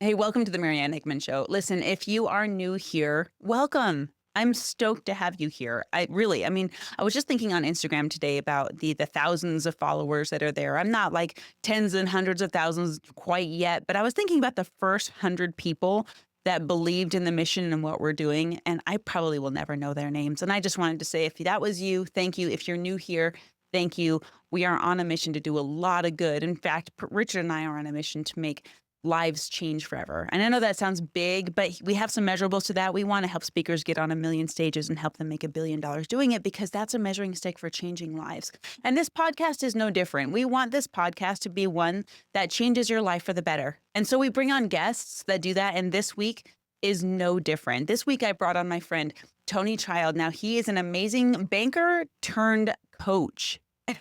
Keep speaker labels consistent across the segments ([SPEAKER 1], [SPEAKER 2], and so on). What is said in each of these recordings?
[SPEAKER 1] Hey, welcome to the Marianne Hickman Show. Listen, if you are new here, welcome. I'm stoked to have you here. I was just thinking on Instagram today about the thousands of followers that are there. I'm not like tens and hundreds of thousands quite yet, but I was thinking about the first 100 people that believed in the mission and what we're doing, and I probably will never know their names. And I just wanted to say, if that was you, thank you. If you're new here, thank you. We are on a mission to do a lot of good. In fact, Richard and I are on a mission to make lives change forever. And I know that sounds big, but we have some measurables to that. We want to help speakers get on 1 million stages and help them make $1 billion doing it, because that's a measuring stick for changing lives. And this podcast is no different. We want this podcast to be one that changes your life for the better. And so we bring on guests that do that. And this week is no different. This week I brought on my friend, Tony Child. Now, he is an amazing banker turned coach.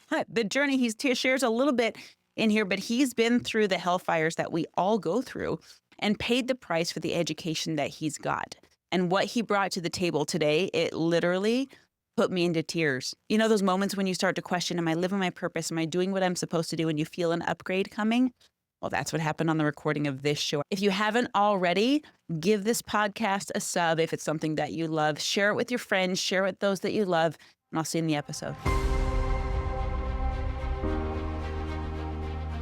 [SPEAKER 1] The journey he shares a little bit in here, but he's been through the hellfires that we all go through and paid the price for the education that he's got. And what he brought to the table today, it literally put me into tears. You know, those moments when you start to question, am I living my purpose? Am I doing what I'm supposed to do? And you feel an upgrade coming? Well, that's what happened on the recording of this show. If you haven't already, give this podcast a sub if it's something that you love. Share it with your friends, share it with those that you love, and I'll see you in the episode.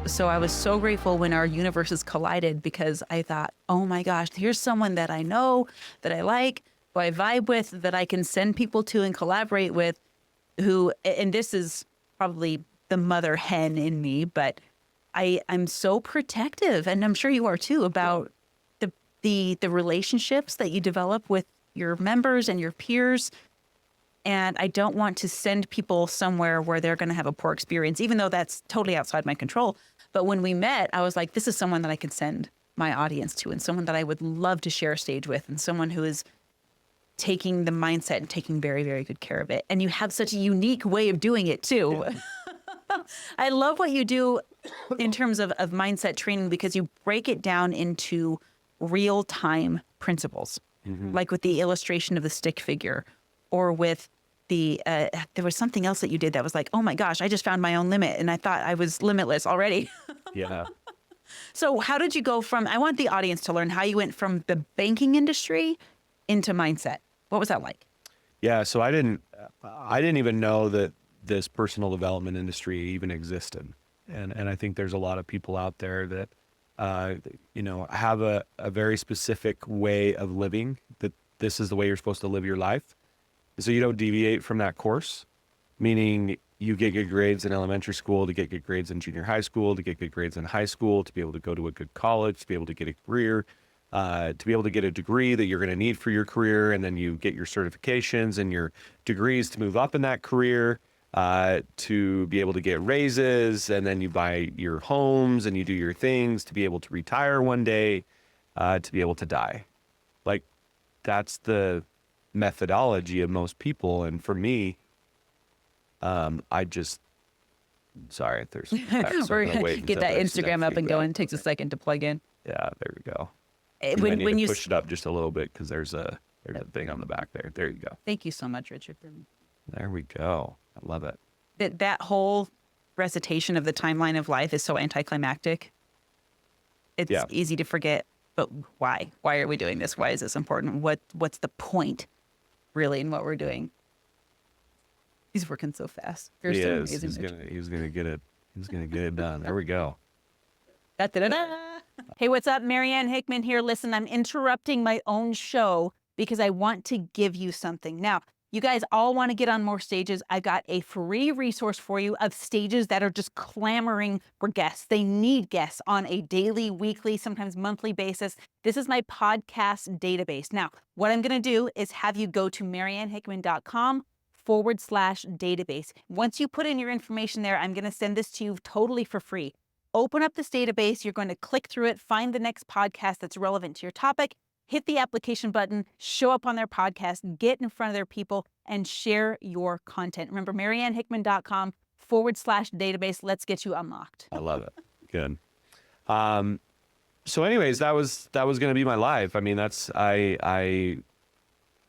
[SPEAKER 1] So I was so grateful when our universes collided, because I thought, oh my gosh, here's someone that I know, that I like, who I vibe with, that I can send people to and collaborate with, and this is probably the mother hen in me, but I'm so protective, and I'm sure you are too, about the relationships that you develop with your members and your peers. And I don't want to send people somewhere where they're going to have a poor experience, even though that's totally outside my control. But when we met, I was like, this is someone that I can send my audience to, and someone that I would love to share a stage with, and someone who is taking the mindset and taking very, very good care of it. And you have such a unique way of doing it too. I love what you do in terms of mindset training, because you break it down into real-time principles, like with the illustration of the stick figure, or with there was something else that you did that was like, oh my gosh, I just found my own limit, and I thought I was limitless already.
[SPEAKER 2] Yeah.
[SPEAKER 1] So how did you go from, I want the audience to learn how you went from the banking industry into mindset. What was that like?
[SPEAKER 2] Yeah. So I didn't even know that this personal development industry even existed. And I think there's a lot of people out there that, have a very specific way of living, that this is the way you're supposed to live your life. So you don't deviate from that course, meaning you get good grades in elementary school, to get good grades in junior high school, to get good grades in high school, to be able to go to a good college, to be able to get a career, to be able to get a degree that you're going to need for your career. And then you get your certifications and your degrees to move up in that career, to be able to get raises. And then you buy your homes and you do your things to be able to retire one day, to be able to die. Like, that's the methodology of most people. And for me, sorry, if there's
[SPEAKER 1] We're gonna get that Instagram up and going. It takes a second to plug in.
[SPEAKER 2] Yeah, there we go.
[SPEAKER 1] When you
[SPEAKER 2] push it up just a little bit, because there's a thing on the back there. There you go.
[SPEAKER 1] Thank you so much, Richard.
[SPEAKER 2] There we go. I love it.
[SPEAKER 1] That whole recitation of the timeline of life is so anticlimactic. It's easy to forget, but why? Why are we doing this? Why is this important? What's the point, really, in what we're doing? He's working so fast.
[SPEAKER 2] He is. He's gonna get it. He's gonna get it done. There we go.
[SPEAKER 1] Da-da-da-da. Hey, what's up? Marianne Hickman here. Listen, I'm interrupting my own show because I want to give you something. Now, you guys all want to get on more stages. I got a free resource for you of stages that are just clamoring for guests. They need guests on a daily, weekly, sometimes monthly basis. This is my podcast database. Now, what I'm going to do is have you go to mariannehickman.com/database. Once you put in your information there, I'm going to send this to you totally for free. Open up this database. You're going to click through it, find the next podcast that's relevant to your topic, hit the application button, show up on their podcast, get in front of their people, and share your content. Remember, mariannehickman.com/database. Let's get you unlocked.
[SPEAKER 2] I love it. Good. So anyways, that was going to be my life. I mean, I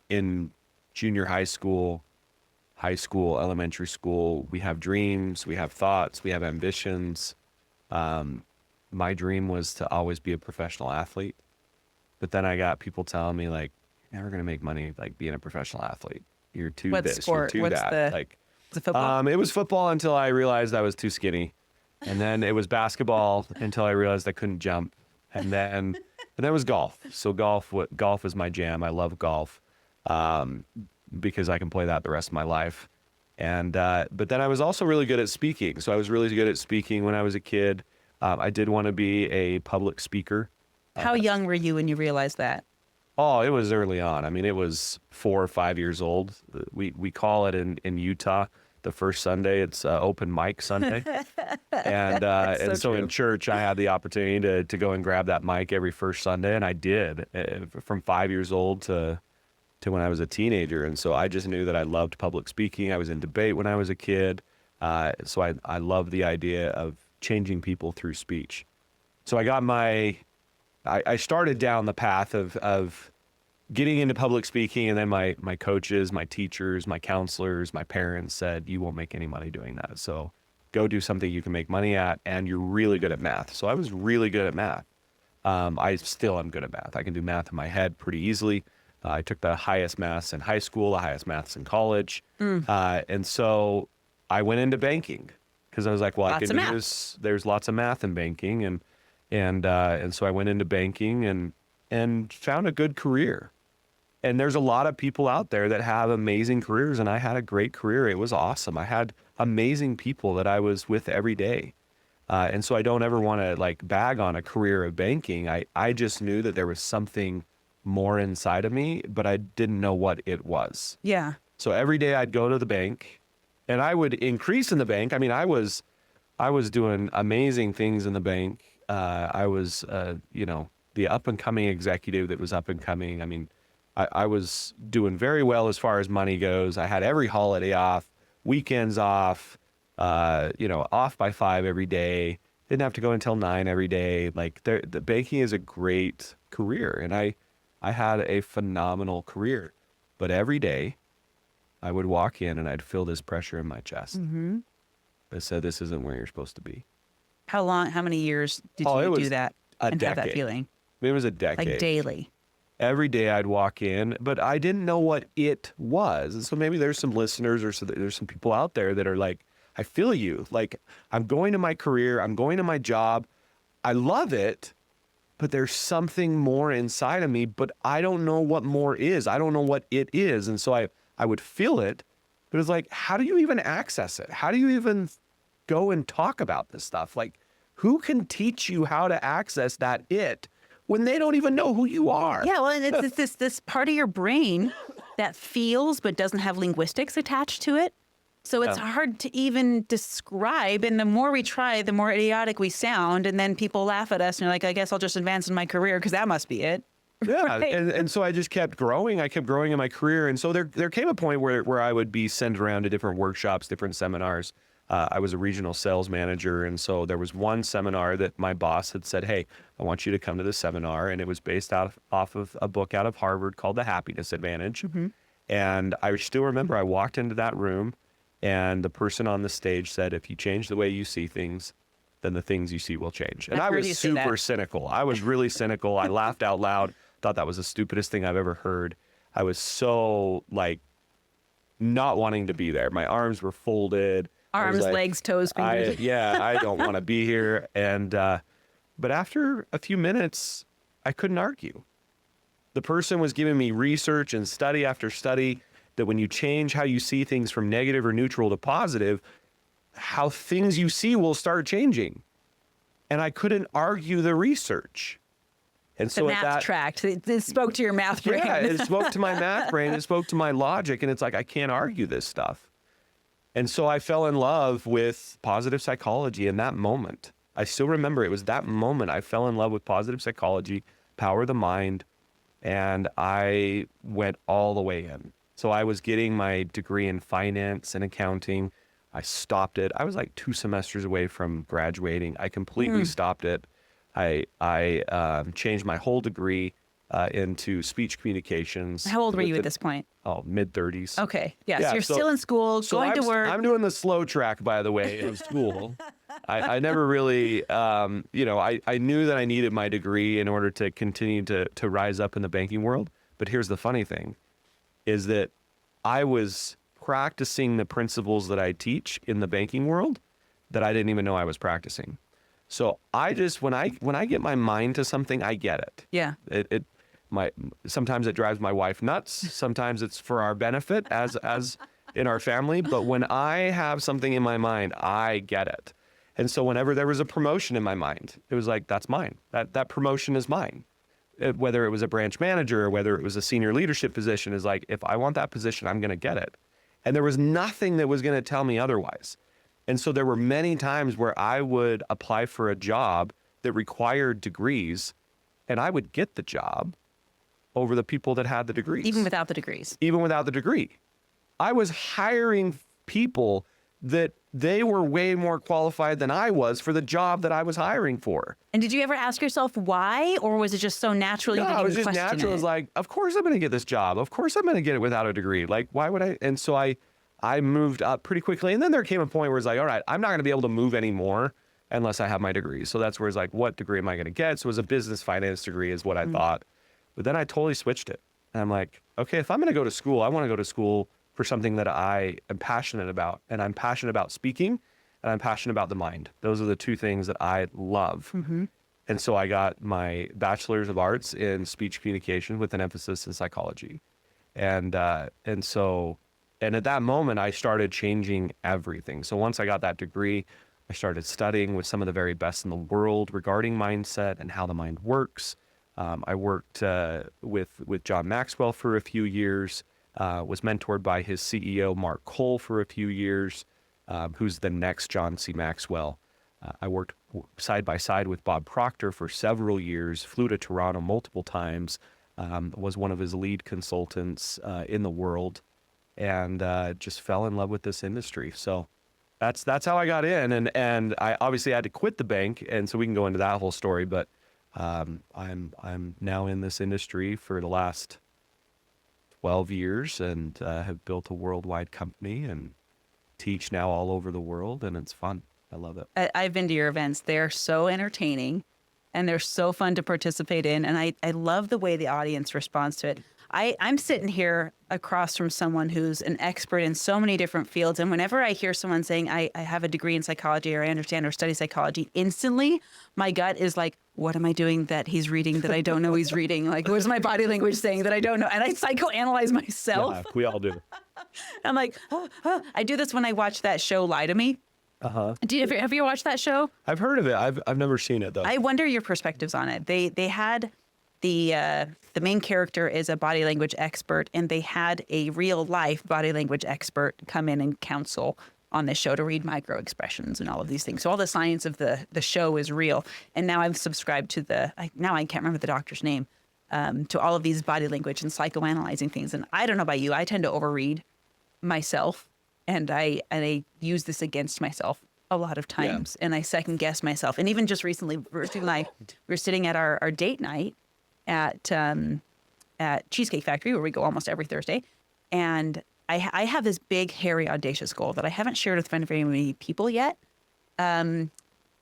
[SPEAKER 2] in junior high school, elementary school, we have dreams, we have thoughts, we have ambitions. my dream was to always be a professional athlete. But then I got people telling me like, you're never going to make money like being a professional athlete. You're too
[SPEAKER 1] What
[SPEAKER 2] this, you're
[SPEAKER 1] sport?
[SPEAKER 2] too
[SPEAKER 1] What's
[SPEAKER 2] that. Like,
[SPEAKER 1] the football?
[SPEAKER 2] it was football until I realized I was too skinny. And then it was basketball until I realized I couldn't jump. And then it was golf. So golf is my jam. I love golf because I can play that the rest of my life. And but then I was also really good at speaking. So I was really good at speaking when I was a kid. I did want to be a public speaker.
[SPEAKER 1] How young were you when you realized that?
[SPEAKER 2] Oh, it was early on. I mean, it was 4 or 5 years old. We call it in Utah the first Sunday. It's open mic Sunday, and so
[SPEAKER 1] true.
[SPEAKER 2] in church I had the opportunity to go and grab that mic every first Sunday, and I did from 5 years old to when I was a teenager. And so I just knew that I loved public speaking. I was in debate when I was a kid, so I loved the idea of changing people through speech. So I started down the path of getting into public speaking, and then my coaches, my teachers, my counselors, my parents said, you won't make any money doing that. So go do something you can make money at, and you're really good at math. So I was really good at math. I still am good at math. I can do math in my head pretty easily. I took the highest maths in high school, the highest maths in college. And so I went into banking because I was like, well, I
[SPEAKER 1] Lots
[SPEAKER 2] can
[SPEAKER 1] of
[SPEAKER 2] do
[SPEAKER 1] math.
[SPEAKER 2] this. There's lots of math in banking. And so I went into banking and found a good career. And there's a lot of people out there that have amazing careers, and I had a great career. It was awesome. I had amazing people that I was with every day. And so I don't ever want to like bag on a career of banking. I just knew that there was something more inside of me, but I didn't know what it was.
[SPEAKER 1] Yeah.
[SPEAKER 2] So every day I'd go to the bank and I would increase in the bank. I mean, I was doing amazing things in the bank. I was, the up and coming executive that was up and coming. I mean, I was doing very well as far as money goes. I had every holiday off, weekends off, off by 5 every day. Didn't have to go until 9 every day. Like the banking is a great career. And I had a phenomenal career, but every day I would walk in and I'd feel this pressure in my chest that said, this isn't where you're supposed to be.
[SPEAKER 1] How many years did
[SPEAKER 2] Oh, it
[SPEAKER 1] you do
[SPEAKER 2] was
[SPEAKER 1] that
[SPEAKER 2] a
[SPEAKER 1] and have that
[SPEAKER 2] decade.
[SPEAKER 1] feeling?
[SPEAKER 2] It was a decade.
[SPEAKER 1] Like daily.
[SPEAKER 2] Every day I'd walk in, but I didn't know what it was. And so maybe there's some listeners or so there's some people out there that are like, I feel you. Like I'm going to my career, I'm going to my job. I love it, but there's something more inside of me, but I don't know what more is. I don't know what it is. And so I would feel it, but it's like, how do you even access it? How do you even go and talk about this stuff? Like, who can teach you how to access that it when they don't even know who you are?
[SPEAKER 1] Yeah, well, and it's this part of your brain that feels but doesn't have linguistics attached to it. So it's hard to even describe. And the more we try, the more idiotic we sound. And then people laugh at us and you're like, I guess I'll just advance in my career because that must be it.
[SPEAKER 2] Yeah,
[SPEAKER 1] Right.
[SPEAKER 2] and so I just kept growing. I kept growing in my career. And so there came a point where I would be sent around to different workshops, different seminars. I was a regional sales manager. And so there was one seminar that my boss had said, hey, I want you to come to this seminar. And it was based off of a book out of Harvard called The Happiness Advantage. And I still remember I walked into that room and the person on the stage said, if you change the way you see things, then the things you see will change. And I was super cynical. I was really cynical. I laughed out loud, thought that was the stupidest thing I've ever heard. I was so like not wanting to be there. My arms were folded.
[SPEAKER 1] Arms,
[SPEAKER 2] like,
[SPEAKER 1] legs, toes, fingers.
[SPEAKER 2] I don't want to be here. And, but after a few minutes, I couldn't argue. The person was giving me research and study after study that when you change how you see things from negative or neutral to positive, how things you see will start changing. And I couldn't argue the research. And so
[SPEAKER 1] the math tracked. It spoke to your math brain.
[SPEAKER 2] Yeah, it spoke to my math brain. It spoke to my logic. And it's like, I can't argue this stuff. And so I fell in love with positive psychology in that moment. I still remember it was that moment I fell in love with positive psychology, power of the mind, and I went all the way in. So I was getting my degree in finance and accounting. I stopped it. I was like 2 semesters away from graduating. I completely stopped it. I changed my whole degree into speech communications.
[SPEAKER 1] How old were you at this point?
[SPEAKER 2] Oh, mid-30s.
[SPEAKER 1] Okay. Yes,
[SPEAKER 2] Yeah,
[SPEAKER 1] you're
[SPEAKER 2] so-
[SPEAKER 1] still in school,
[SPEAKER 2] So
[SPEAKER 1] going to work.
[SPEAKER 2] I'm doing the slow track, by the way, in school. I never really, I knew that I needed my degree in order to continue to rise up in the banking world. But here's the funny thing is that I was practicing the principles that I teach in the banking world that I didn't even know I was practicing. So I just, when I get my mind to something, I get it.
[SPEAKER 1] Yeah.
[SPEAKER 2] Sometimes it drives my wife nuts. Sometimes it's for our benefit as in our family. But when I have something in my mind, I get it. And so whenever there was a promotion in my mind, it was like, that's mine. That promotion is mine. Whether it was a branch manager or whether it was a senior leadership position, is like, if I want that position, I'm going to get it. And there was nothing that was going to tell me otherwise. And so there were many times where I would apply for a job that required degrees, and I would get the job over the people that had the degrees.
[SPEAKER 1] Even without the degrees.
[SPEAKER 2] Even without the degree. I was hiring people that they were way more qualified than I was for the job that I was hiring for.
[SPEAKER 1] And did you ever ask yourself why, or was it just so natural?
[SPEAKER 2] No,
[SPEAKER 1] You didn't
[SPEAKER 2] it was
[SPEAKER 1] even
[SPEAKER 2] just
[SPEAKER 1] question
[SPEAKER 2] natural. It was like, of course I'm going to get this job. Of course I'm going to get it without a degree. Like, why would I? And so I moved up pretty quickly. And then there came a point where it's like, all right, I'm not going to be able to move anymore unless I have my degree. So that's where it's like, what degree am I going to get? So it was a business finance degree is what I thought. But then I totally switched it. And I'm like, okay, if I'm going to go to school, I want to go to school for something that I am passionate about. And I'm passionate about speaking, and I'm passionate about the mind. Those are the two things that I love. And so I got my bachelor's of arts in speech communication with an emphasis in psychology. And at that moment, I started changing everything. So once I got that degree, I started studying with some of the very best in the world regarding mindset and how the mind works. I worked with John Maxwell for a few years, was mentored by his CEO, Mark Cole, for a few years, who's the next John C. Maxwell. I worked side by side with Bob Proctor for several years, flew to Toronto multiple times, was one of his lead consultants in the world, and just fell in love with this industry. So that's how I got in, and I obviously had to quit the bank, and so we can go into that whole story. But I'm now in this industry for the last 12 years, and have built a worldwide company and teach now all over the world, and it's fun. I love it.
[SPEAKER 1] I've been to your events. They're so entertaining and they're so fun to participate in. And I love the way the audience responds to it. I'm sitting here across from someone who's an expert in so many different fields. And whenever I hear someone saying, I have a degree in psychology, or I understand or study psychology, instantly my gut is like, what am I doing that he's reading that I don't know he's reading? Like, what's my body language saying that I don't know? And I psychoanalyze myself.
[SPEAKER 2] Yeah, we all do.
[SPEAKER 1] I'm like, I do this when I watch that show, Lie to Me. Have you watched that show?
[SPEAKER 2] I've heard of it. I've never seen it though.
[SPEAKER 1] I wonder your perspectives on it. They had the main character is a body language expert, and they had a real life body language expert come in and counsel on this show to read micro expressions and all of these things. So all the science of the show is real. And now I've subscribed to now I can't remember the doctor's name, to all of these body language and psychoanalyzing things. And I don't know about you, I tend to overread myself, and I use this against myself a lot of times, and I second guess myself. And even just recently, we were sitting at our date night at Cheesecake Factory, where we go almost every Thursday, and I have this big, hairy, audacious goal that I haven't shared with very many people yet, and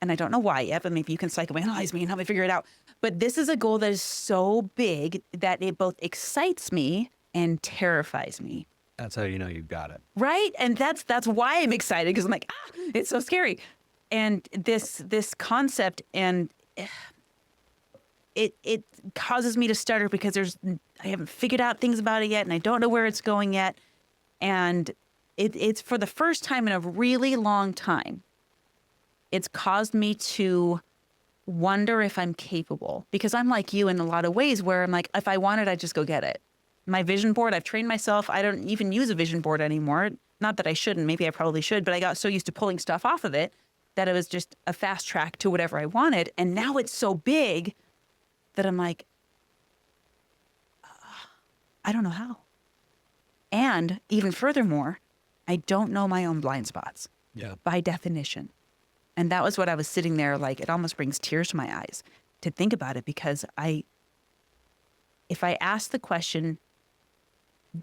[SPEAKER 1] I don't know why yet, but maybe you can psychoanalyze me and help me figure it out. But this is a goal that is so big that it both excites me and terrifies me.
[SPEAKER 2] That's how you know you've got it.
[SPEAKER 1] Right? And that's why I'm excited, because I'm like, it's so scary. And this concept, and it causes me to stutter because I haven't figured out things about it yet, and I don't know where it's going yet. And it's for the first time in a really long time, it's caused me to wonder if I'm capable, because I'm like you in a lot of ways, where I'm like, if I want it, I just go get it. My vision board, I've trained myself. I don't even use a vision board anymore. Not that I shouldn't. Maybe I probably should, but I got so used to pulling stuff off of it that it was just a fast track to whatever I wanted. And now it's so big that I'm like, I don't know how. And even furthermore, I don't know my own blind spots.
[SPEAKER 2] Yeah.
[SPEAKER 1] By definition. And that was what I was sitting there, like, it almost brings tears to my eyes to think about it, because if I ask the question,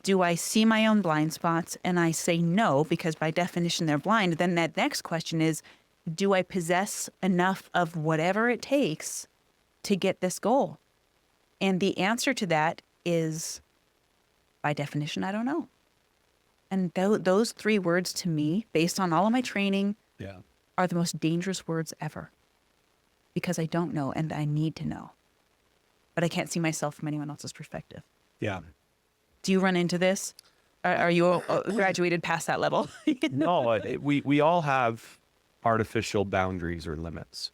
[SPEAKER 1] do I see my own blind spots? And I say no, because by definition they're blind. Then that next question is, do I possess enough of whatever it takes to get this goal? And the answer to that is, by definition, I don't know. And those three words to me, based on all of my training,
[SPEAKER 2] Yeah.
[SPEAKER 1] are the most dangerous words ever. Because I don't know and I need to know. But I can't see myself from anyone else's perspective.
[SPEAKER 2] Yeah.
[SPEAKER 1] Do you run into this? Are you graduated past that level?
[SPEAKER 2] No, we all have artificial boundaries or limits.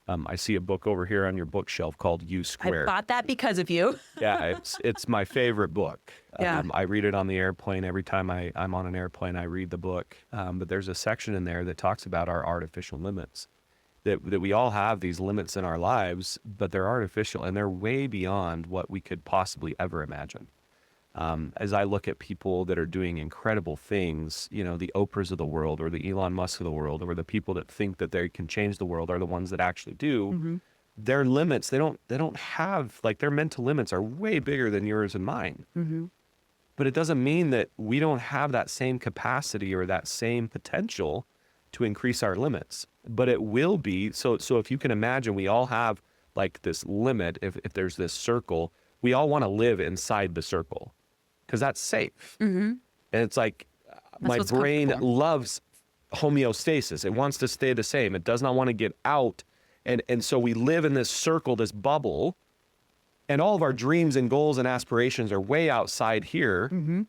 [SPEAKER 2] I see a book over here on your bookshelf called U
[SPEAKER 1] I
[SPEAKER 2] Squared.
[SPEAKER 1] bought that because of you.
[SPEAKER 2] Yeah, it's my favorite book.
[SPEAKER 1] Yeah.
[SPEAKER 2] I read it on the airplane. Every time I'm on an airplane, I read the book. But there's a section in there that talks about our artificial limits. That we all have these limits in our lives, but they're artificial and they're way beyond what we could possibly ever imagine. As I look at people that are doing incredible things, you know, the Oprahs of the world or the Elon Musk of the world, or the people that think that they can change the world are the ones that actually do.
[SPEAKER 1] Mm-hmm.
[SPEAKER 2] Their limits, they don't have, like, their mental limits are way bigger than yours and mine.
[SPEAKER 1] Mm-hmm.
[SPEAKER 2] But it doesn't mean that we don't have that same capacity or that same potential to increase our limits. But it will be, so if you can imagine, we all have like this limit. If there's this circle, we all want to live inside the circle because that's safe.
[SPEAKER 1] Mm-hmm.
[SPEAKER 2] And it's like, my
[SPEAKER 1] what's
[SPEAKER 2] brain
[SPEAKER 1] comfortable.
[SPEAKER 2] loves homeostasis. It wants to stay the same. It does not want to get out. And so we live in this circle, this bubble, and all of our dreams and goals and aspirations are way outside here.
[SPEAKER 1] Mm-hmm.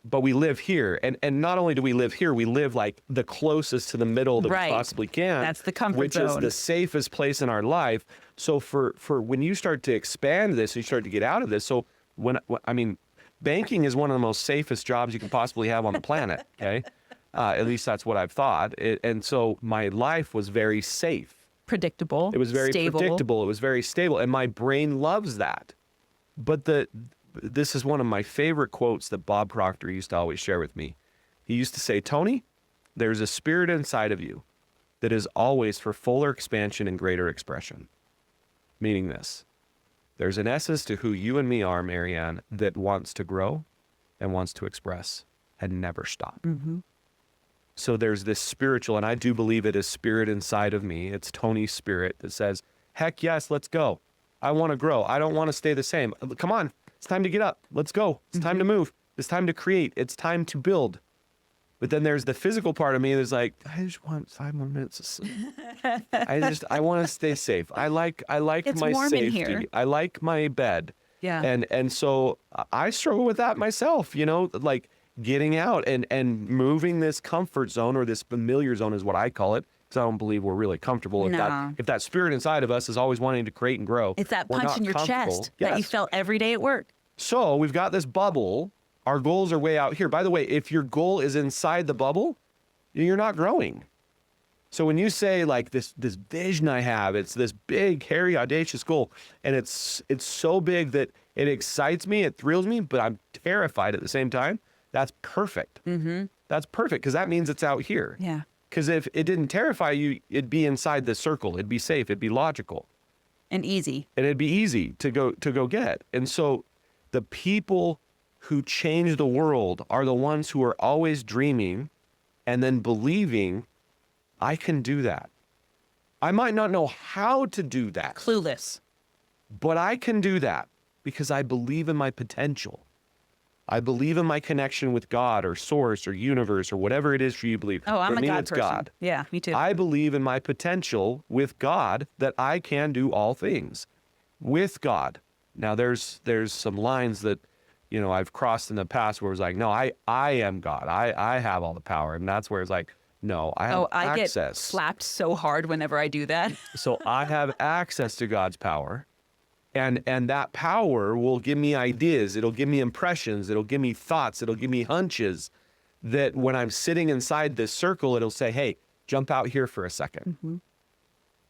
[SPEAKER 2] But we live here. And not only do we live here, we live like the closest to the middle that
[SPEAKER 1] Right.
[SPEAKER 2] we possibly can.
[SPEAKER 1] That's the comfort
[SPEAKER 2] which is
[SPEAKER 1] zone.
[SPEAKER 2] the safest place in our life. So for when you start to expand this, you start to get out of this. So I mean, banking is one of the most safest jobs you can possibly have on the planet. Okay. At least that's what I've thought. And so my life was very safe.
[SPEAKER 1] Predictable.
[SPEAKER 2] It was very
[SPEAKER 1] stable.
[SPEAKER 2] predictable. It was very stable. And my brain loves that. But this is one of my favorite quotes that Bob Proctor used to always share with me. He used to say, Tony, there's a spirit inside of you that is always for fuller expansion and greater expression. Meaning this, there's an essence to who you and me are, Marianne, that wants to grow and wants to express and never stop.
[SPEAKER 1] Mm-hmm.
[SPEAKER 2] So there's this spiritual, and I do believe it is spirit inside of me. It's Tony's spirit that says, heck yes, let's go. I want to grow. I don't want to stay the same. Come on. It's time to get up. Let's go. It's time to move. It's time to create. It's time to build. But then there's the physical part of me that's like, I just want 5 more minutes of sleep. I want to stay safe. I like
[SPEAKER 1] It's
[SPEAKER 2] my
[SPEAKER 1] warm in
[SPEAKER 2] safety.
[SPEAKER 1] here.
[SPEAKER 2] I like my bed.
[SPEAKER 1] Yeah.
[SPEAKER 2] And so I struggle with that myself, you know, like getting out and moving this comfort zone, or this familiar zone is what I call it. Because I don't believe we're really comfortable.
[SPEAKER 1] No.
[SPEAKER 2] If that spirit inside of us is always wanting to create and grow.
[SPEAKER 1] It's that
[SPEAKER 2] we're
[SPEAKER 1] punch
[SPEAKER 2] not
[SPEAKER 1] in your
[SPEAKER 2] comfortable.
[SPEAKER 1] chest that you
[SPEAKER 2] Yes.
[SPEAKER 1] felt every day at work.
[SPEAKER 2] So we've got this bubble. Our goals are way out here. By the way, if your goal is inside the bubble, you're not growing. So when you say like this vision I have, it's this big, hairy, audacious goal, and it's so big that it excites me, it thrills me, but I'm terrified at the same time. That's perfect.
[SPEAKER 1] Mm-hmm.
[SPEAKER 2] That's perfect because that means it's out here.
[SPEAKER 1] Yeah.
[SPEAKER 2] Because if it didn't terrify you, it'd be inside the circle. It'd be safe. It'd be logical.
[SPEAKER 1] And easy.
[SPEAKER 2] And it'd be easy to go get. And so the people who change the world are the ones who are always dreaming and then believing, I can do that. I might not know how to do that,
[SPEAKER 1] Clueless.
[SPEAKER 2] but I can do that because I believe in my potential. I believe in my connection with God or source or universe or whatever it is for you to believe.
[SPEAKER 1] Oh, I'm
[SPEAKER 2] For
[SPEAKER 1] a
[SPEAKER 2] me,
[SPEAKER 1] God
[SPEAKER 2] it's
[SPEAKER 1] person.
[SPEAKER 2] God.
[SPEAKER 1] Yeah, me too.
[SPEAKER 2] I believe in my potential with God that I can do all things with God. Now there's some lines that, you know, I've crossed in the past where it was like, no, I am God. I have all the power. And that's where it's like, no, I have
[SPEAKER 1] I get
[SPEAKER 2] access.
[SPEAKER 1] slapped so hard whenever I do that.
[SPEAKER 2] So I have access to God's power. And that power will give me ideas. It'll give me impressions. It'll give me thoughts. It'll give me hunches that when I'm sitting inside this circle, it'll say, hey, jump out here for a second.
[SPEAKER 1] Mm-hmm.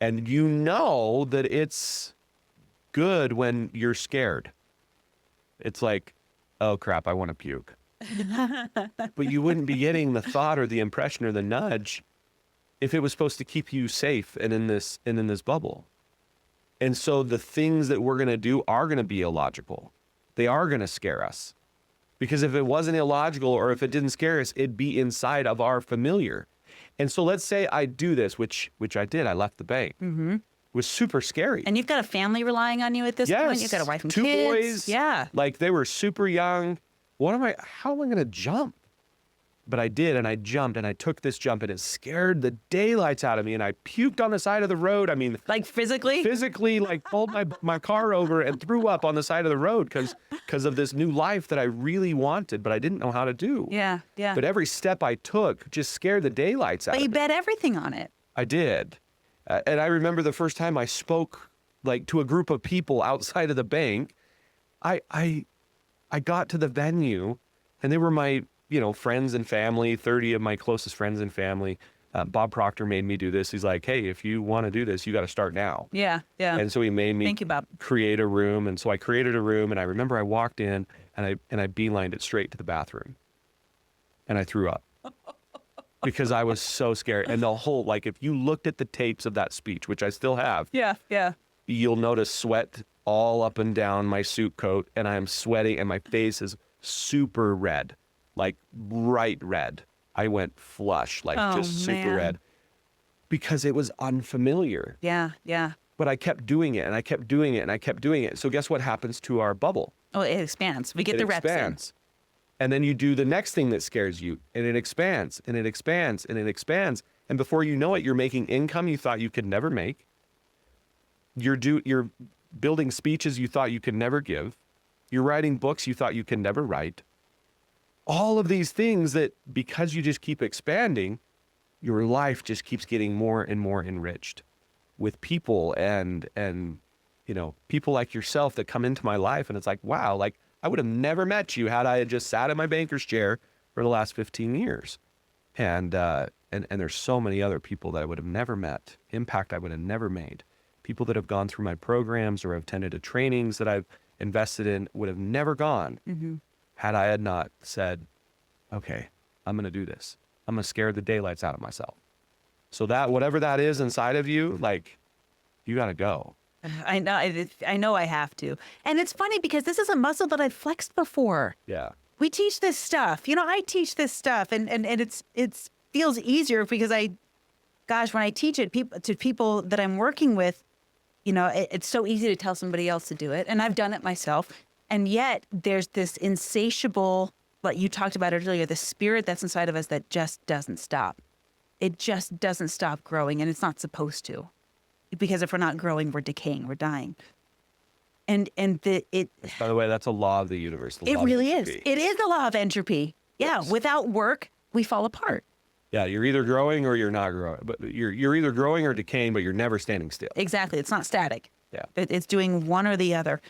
[SPEAKER 2] And you know that it's good when you're scared. It's like, oh crap, I want to puke. But you wouldn't be getting the thought or the impression or the nudge if it was supposed to keep you safe and in this bubble. And so the things that we're going to do are going to be illogical. They are going to scare us. Because if it wasn't illogical or if it didn't scare us, it'd be inside of our familiar. And so let's say I do this, which I did. I left the bank.
[SPEAKER 1] Mm-hmm.
[SPEAKER 2] It was super scary.
[SPEAKER 1] And you've got a family relying on you at this point. You've got a wife and
[SPEAKER 2] 2
[SPEAKER 1] kids.
[SPEAKER 2] boys.
[SPEAKER 1] Yeah.
[SPEAKER 2] Like they were super young. How am I going to jump? But I did, and I jumped, and I took this jump, and it scared the daylights out of me, and I puked on the side of the road. I mean,
[SPEAKER 1] Like physically?
[SPEAKER 2] like pulled my car over and threw up on the side of the road because of this new life that I really wanted, but I didn't know how to do.
[SPEAKER 1] Yeah. Yeah.
[SPEAKER 2] But every step I took just scared the daylights out
[SPEAKER 1] But
[SPEAKER 2] of
[SPEAKER 1] you
[SPEAKER 2] me.
[SPEAKER 1] bet everything on it.
[SPEAKER 2] I did. And I remember the first time I spoke like to a group of people outside of the bank, I got to the venue and they were my, friends and family, 30 of my closest friends and family. Bob Proctor made me do this. He's like, hey, if you want to do this, you got to start now.
[SPEAKER 1] Yeah. Yeah.
[SPEAKER 2] And so he made me
[SPEAKER 1] Thank you, Bob.
[SPEAKER 2] create a room. And so I created a room, and I remember I walked in and I beelined it straight to the bathroom and I threw up. Because I was so scared. And the whole, like, if you looked at the tapes of that speech, which I still have,
[SPEAKER 1] Yeah. Yeah.
[SPEAKER 2] you'll notice sweat all up and down my suit coat, and I'm sweating, and my face is super red, like bright red. I went flush, like just super
[SPEAKER 1] man.
[SPEAKER 2] red, because it was unfamiliar.
[SPEAKER 1] Yeah. Yeah.
[SPEAKER 2] But I kept doing it, and I kept doing it, and I kept doing it. So guess what happens to our bubble?
[SPEAKER 1] Oh, it expands. We get the reps in.
[SPEAKER 2] Expands. And then you do the next thing that scares you, and it expands, and it expands, and it expands. And before you know it, you're making income you thought you could never make. You're building speeches you thought you could never give. You're writing books you thought you could never write. All of these things that, because you just keep expanding, your life just keeps getting more and more enriched with people and people like yourself that come into my life. And it's like, wow, like I would have never met you had I had just sat in my banker's chair for the last 15 years. And there's so many other people that I would have never met, impact I would have never made. People that have gone through my programs or have attended to trainings that I've invested in would have never gone had I had not said, okay, I'm going to do this. I'm going to scare the daylights out of myself. So that, whatever that is inside of you, like, you got to go.
[SPEAKER 1] I know. I know I have to. And it's funny because this is a muscle that I've flexed before.
[SPEAKER 2] Yeah.
[SPEAKER 1] We teach this stuff. I teach this stuff, and it feels easier because when I teach it to people that I'm working with, it's so easy to tell somebody else to do it, and I've done it myself. And yet there's this insatiable, like you talked about earlier, the spirit that's inside of us that just doesn't stop. It just doesn't stop growing, and it's not supposed to, because if we're not growing, we're decaying, we're dying. By
[SPEAKER 2] the way, that's a law of the universe.
[SPEAKER 1] It really is. It is the law of entropy. Yeah.
[SPEAKER 2] Yes.
[SPEAKER 1] Without work, we fall apart.
[SPEAKER 2] Yeah, you're either growing or you're not growing. But you're either growing or decaying, but you're never standing still.
[SPEAKER 1] Exactly. It's not static.
[SPEAKER 2] Yeah.
[SPEAKER 1] It's doing one or the other.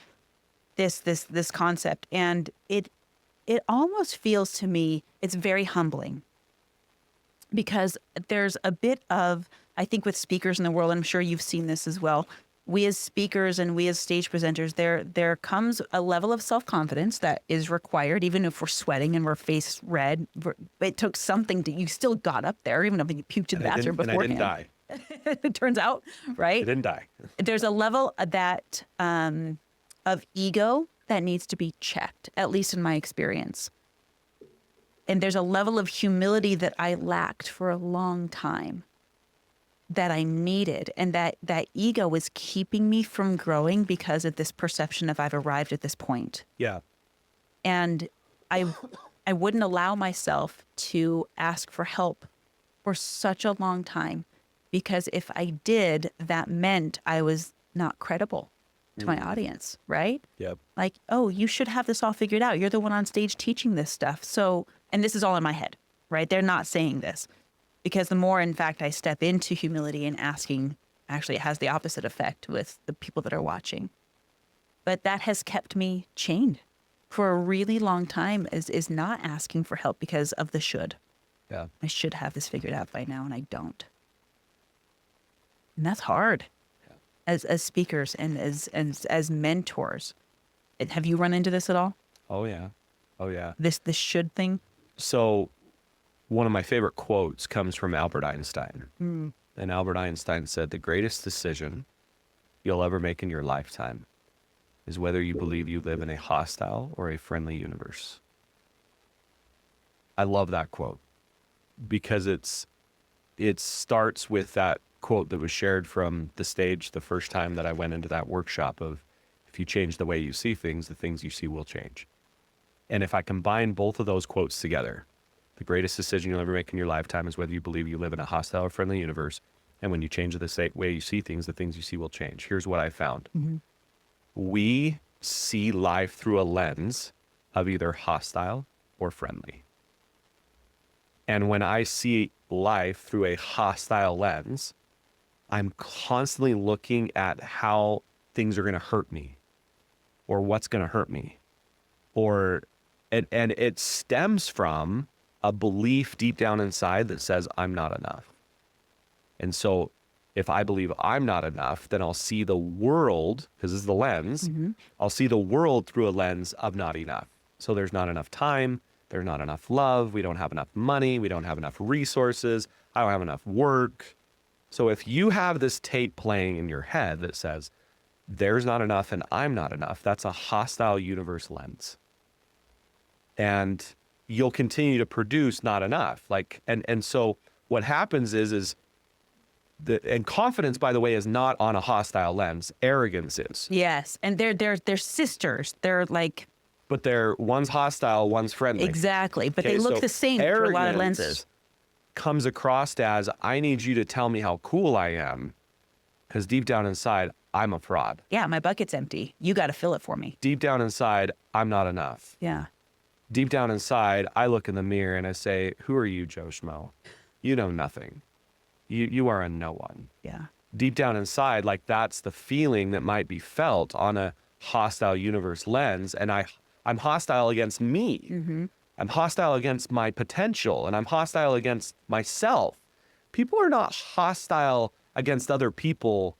[SPEAKER 1] This concept, and it almost feels to me it's very humbling, because there's a bit of, I think, with speakers in the world, and I'm sure you've seen this as well. We as speakers and we as stage presenters, there comes a level of self-confidence that is required, even if we're sweating and we're face red. It took something you still got up there, even if you puked in the bathroom beforehand.
[SPEAKER 2] And I didn't die.
[SPEAKER 1] It turns out, right?
[SPEAKER 2] I didn't die.
[SPEAKER 1] There's a level that of ego that needs to be checked, at least in my experience. And there's a level of humility that I lacked for a long time, that I needed. And that ego was keeping me from growing because of this perception of I've arrived at this point.
[SPEAKER 2] Yeah.
[SPEAKER 1] And I wouldn't allow myself to ask for help for such a long time, because if I did, that meant I was not credible to my audience, right?
[SPEAKER 2] Yep.
[SPEAKER 1] Like, oh, you should have this all figured out. You're the one on stage teaching this stuff. So, and this is all in my head, right? They're not saying this, because the more, in fact, I step into humility and asking, actually, it has the opposite effect with the people that are watching. But that has kept me chained for a really long time, is not asking for help because of the should.
[SPEAKER 2] Yeah.
[SPEAKER 1] I should have this figured out by now, and I don't. And that's hard. As speakers and as mentors. Have you run into this at all?
[SPEAKER 2] Oh yeah. Oh yeah.
[SPEAKER 1] This should thing?
[SPEAKER 2] So one of my favorite quotes comes from Albert Einstein. And Albert Einstein said, the greatest decision you'll ever make in your lifetime is whether you believe you live in a hostile or a friendly universe. I love that quote, because it's it starts with that quote that was shared from the stage the first time that I went into that workshop of, if you change the way you see things, the things you see will change. And if I combine both of those quotes together, the greatest decision you'll ever make in your lifetime is whether you believe you live in a hostile or friendly universe. And when you change the way you see things, the things you see will change. Here's what I found. We see life through a lens of either hostile or friendly. And when I see life through a hostile lens, I'm constantly looking at how things are going to hurt me or what's going to hurt me. And it stems from a belief deep down inside that says I'm not enough. And so if I believe I'm not enough, then I'll see the world, because this is the lens, I'll see the world through a lens of not enough. So there's not enough time, there's not enough love, we don't have enough money, we don't have enough resources, I don't have enough work. So if you have this tape playing in your head that says, there's not enough and I'm not enough, that's a hostile universe lens. And you'll continue to produce not enough. And so what happens is and confidence, by the way, is not on a hostile lens. Arrogance is.
[SPEAKER 1] Yes. And they're sisters. They're like,
[SPEAKER 2] But one's hostile, one's friendly.
[SPEAKER 1] exactly. But
[SPEAKER 2] Okay,
[SPEAKER 1] they look
[SPEAKER 2] so
[SPEAKER 1] the same through a lot of
[SPEAKER 2] arrogance
[SPEAKER 1] lenses.
[SPEAKER 2] comes across as, I need you to tell me how cool I am, because deep down inside, I'm a fraud.
[SPEAKER 1] Yeah, my bucket's empty. You got to fill it for me.
[SPEAKER 2] Deep down inside, I'm not enough.
[SPEAKER 1] Yeah.
[SPEAKER 2] Deep down inside, I look in the mirror and I say, who are you, Joe Schmo? You know nothing. You are a no one.
[SPEAKER 1] Yeah.
[SPEAKER 2] Deep down inside, like that's the feeling that might be felt on a hostile universe lens. And I'm hostile against me. I'm hostile against my potential, and I'm hostile against myself. People are not hostile against other people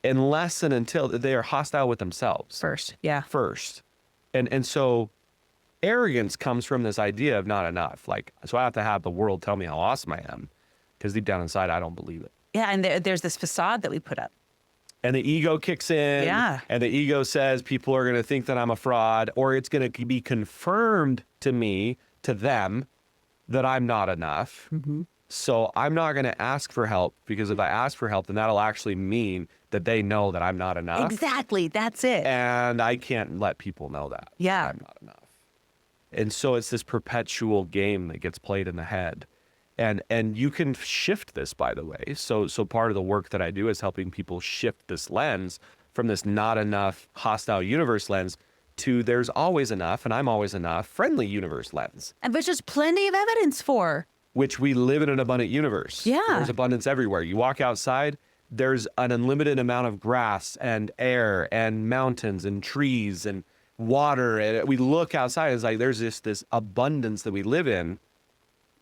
[SPEAKER 2] unless and until they are hostile with themselves
[SPEAKER 1] First. Yeah.
[SPEAKER 2] first. And so arrogance comes from this idea of not enough. Like, so I have to have the world tell me how awesome I am, because deep down inside, I don't believe it.
[SPEAKER 1] Yeah. And there's this facade that we put up.
[SPEAKER 2] And the ego kicks in.
[SPEAKER 1] Yeah.
[SPEAKER 2] And the ego says people are going to think that I'm a fraud, or it's going to be confirmed to me, to them, that I'm not enough. So I'm not going to ask for help, because if I ask for help, then that'll actually mean that they know that I'm not enough.
[SPEAKER 1] Exactly. That's it.
[SPEAKER 2] And I can't let people know that.
[SPEAKER 1] Yeah.
[SPEAKER 2] I'm not enough. And so it's this perpetual game that gets played in the head. And you can shift this, by the way. So part of the work that I do is helping people shift this lens from this not enough hostile universe lens to there's always enough and I'm always enough friendly universe lens,
[SPEAKER 1] And there's just plenty of evidence for.
[SPEAKER 2] which we live in an abundant universe.
[SPEAKER 1] Yeah.
[SPEAKER 2] There's abundance everywhere. You walk outside, there's an unlimited amount of grass and air and mountains and trees and water. And we look outside, it's like there's this abundance that we live in.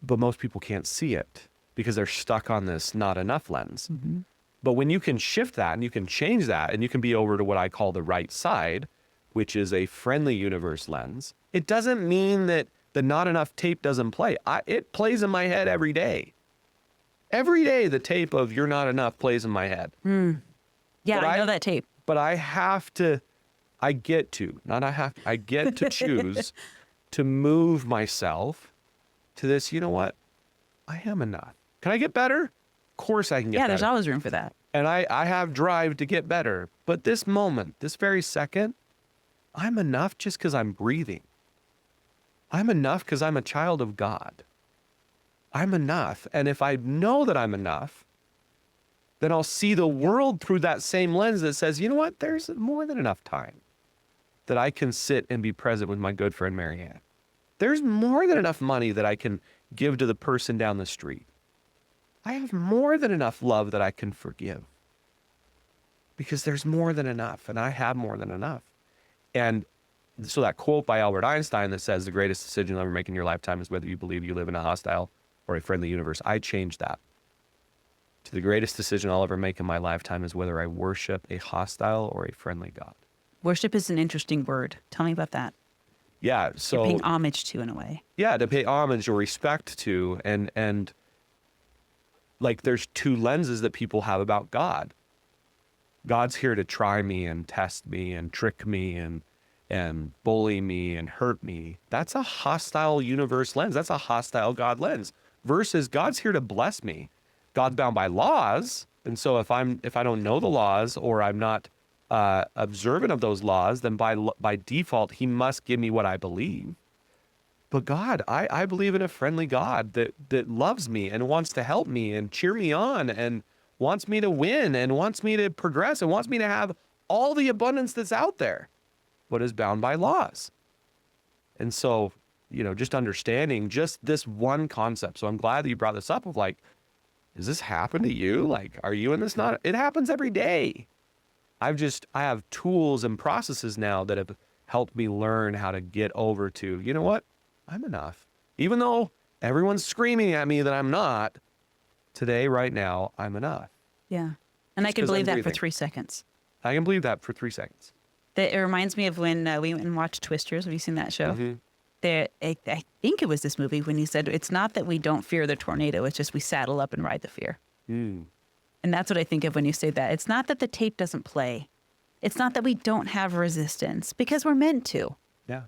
[SPEAKER 2] But most people can't see it because they're stuck on this not enough lens. But when you can shift that and you can change that and you can be over to what I call the right side, which is a friendly universe lens, it doesn't mean that the not enough tape doesn't play. It plays in my head every day. Every day, the tape of you're not enough plays in my head.
[SPEAKER 1] Yeah,
[SPEAKER 2] But
[SPEAKER 1] I know that tape.
[SPEAKER 2] But I get to choose to move myself to this, you know what? I am enough. Can I get better? Of course I can get
[SPEAKER 1] Yeah,
[SPEAKER 2] better.
[SPEAKER 1] there's always room for that.
[SPEAKER 2] And I have drive to get better. But this moment, this very second, I'm enough just because I'm breathing. I'm enough because I'm a child of God. I'm enough. And if I know that I'm enough, then I'll see the world through that same lens that says, you know what? There's more than enough time that I can sit and be present with my good friend Marianne. There's more than enough money that I can give to the person down the street. I have more than enough love that I can forgive, because there's more than enough, and I have more than enough. And so that quote by Albert Einstein that says the greatest decision you'll ever make in your lifetime is whether you believe you live in a hostile or a friendly universe. I changed that to the greatest decision I'll ever make in my lifetime is whether I worship a hostile or a friendly God.
[SPEAKER 1] Worship is an interesting word. Tell me about that.
[SPEAKER 2] Yeah, so
[SPEAKER 1] You're paying homage to, in a way.
[SPEAKER 2] yeah, to pay homage or respect to, and like there's two lenses that people have about God. God's here to try me and test me and trick me and bully me and hurt me. That's a hostile universe lens. That's a hostile God lens. versus God's here to bless me. God's bound by laws. And so if I don't know the laws, or I'm not observant of those laws, then by default, he must give me what I believe. But God, I believe in a friendly God that loves me and wants to help me and cheer me on and wants me to win and wants me to progress and wants me to have all the abundance that's out there, but is bound by laws. And so, just understanding just this one concept. So I'm glad that you brought this up of like, does this happen to you? Like, are you in this? Not, it happens every day. I have tools and processes now that have helped me learn how to get over to, you know what? I'm enough. Even though everyone's screaming at me that I'm not, today, right now, I'm enough.
[SPEAKER 1] Yeah. And I can believe that for 3 seconds.
[SPEAKER 2] I can believe that for 3 seconds.
[SPEAKER 1] It reminds me of when we went and watched Twisters. Have you seen that show?
[SPEAKER 2] Mm-hmm.
[SPEAKER 1] I think it was this movie when he said, it's not that we don't fear the tornado, it's just we saddle up and ride the fear.
[SPEAKER 2] Mm.
[SPEAKER 1] And that's what I think of when you say that. It's not that the tape doesn't play. It's not that we don't have resistance, because we're meant to.
[SPEAKER 2] Yeah.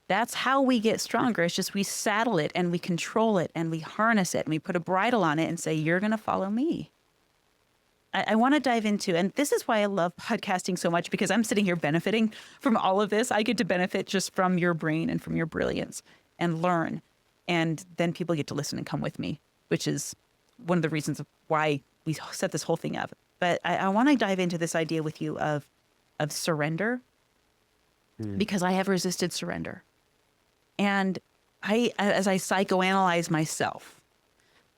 [SPEAKER 1] That's how we get stronger. It's just we saddle it and we control it and we harness it and we put a bridle on it and say, you're going to follow me. I want to dive into, and this is why I love podcasting so much, because I'm sitting here benefiting from all of this. I get to benefit just from your brain and from your brilliance and learn. And then people get to listen and come with me, which is one of the reasons why we set this whole thing up. But I want to dive into this idea with you of surrender, because I have resisted surrender. And as I psychoanalyze myself,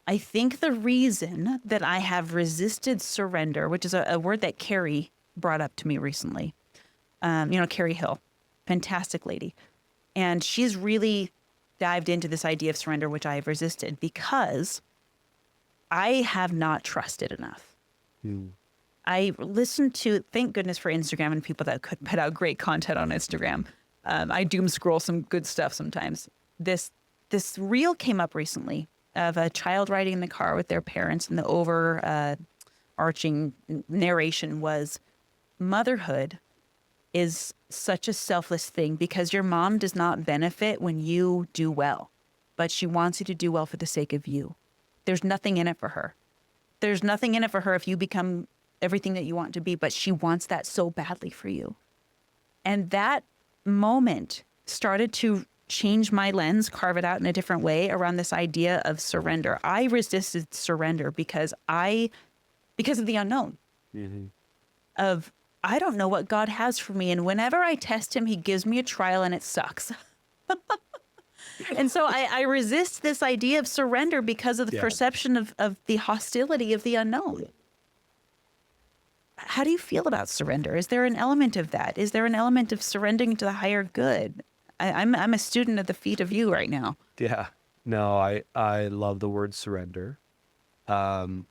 [SPEAKER 1] I think the reason that I have resisted surrender, which is a word that Carrie brought up to me recently, Carrie Hill, fantastic lady. And she's really dived into this idea of surrender, which I have resisted because I have not trusted enough. I listened to, thank goodness for Instagram and people that could put out great content on Instagram. I doom scroll some good stuff sometimes. This reel came up recently of a child riding in the car with their parents, and the overarching narration was, motherhood is such a selfless thing because your mom does not benefit when you do well, but she wants you to do well for the sake of you. There's nothing in it for her. There's nothing in it for her if you become everything that you want to be, but she wants that so badly for you. And that moment started to change my lens, carve it out in a different way around this idea of surrender. I resisted surrender because of the unknown.
[SPEAKER 2] Mm-hmm.
[SPEAKER 1] Of, I don't know what God has for me. And whenever I test him, he gives me a trial and it sucks. And so I resist this idea of surrender because of the perception of the hostility of the unknown. How do you feel about surrender? Is there an element of that? Is there an element of surrendering to the higher good? I'm a student at the feet of you right now.
[SPEAKER 2] Yeah. No, I love the word surrender. The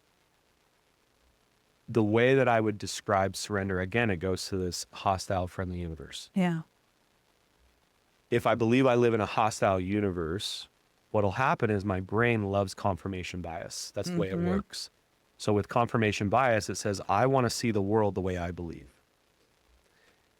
[SPEAKER 2] way that I would describe surrender, again, it goes to this hostile, friendly universe.
[SPEAKER 1] Yeah.
[SPEAKER 2] If I believe I live in a hostile universe, what'll happen is my brain loves confirmation bias. That's the way it works. So with confirmation bias, it says, I want to see the world the way I believe.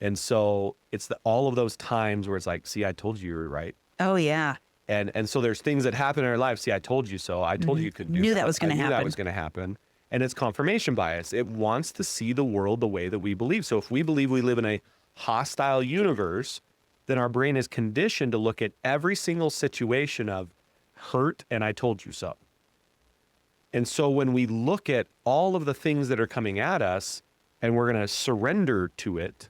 [SPEAKER 2] And so it's all of those times where it's like, see, I told you were right.
[SPEAKER 1] Oh, yeah.
[SPEAKER 2] And so there's things that happen in our lives. See, I told you so. I told you couldn't do that.
[SPEAKER 1] Knew that was going to happen.
[SPEAKER 2] That was going to happen. And it's confirmation bias. It wants to see the world the way that we believe. So if we believe we live in a hostile universe, then our brain is conditioned to look at every single situation of hurt and I told you so. And so when we look at all of the things that are coming at us and we're going to surrender to it,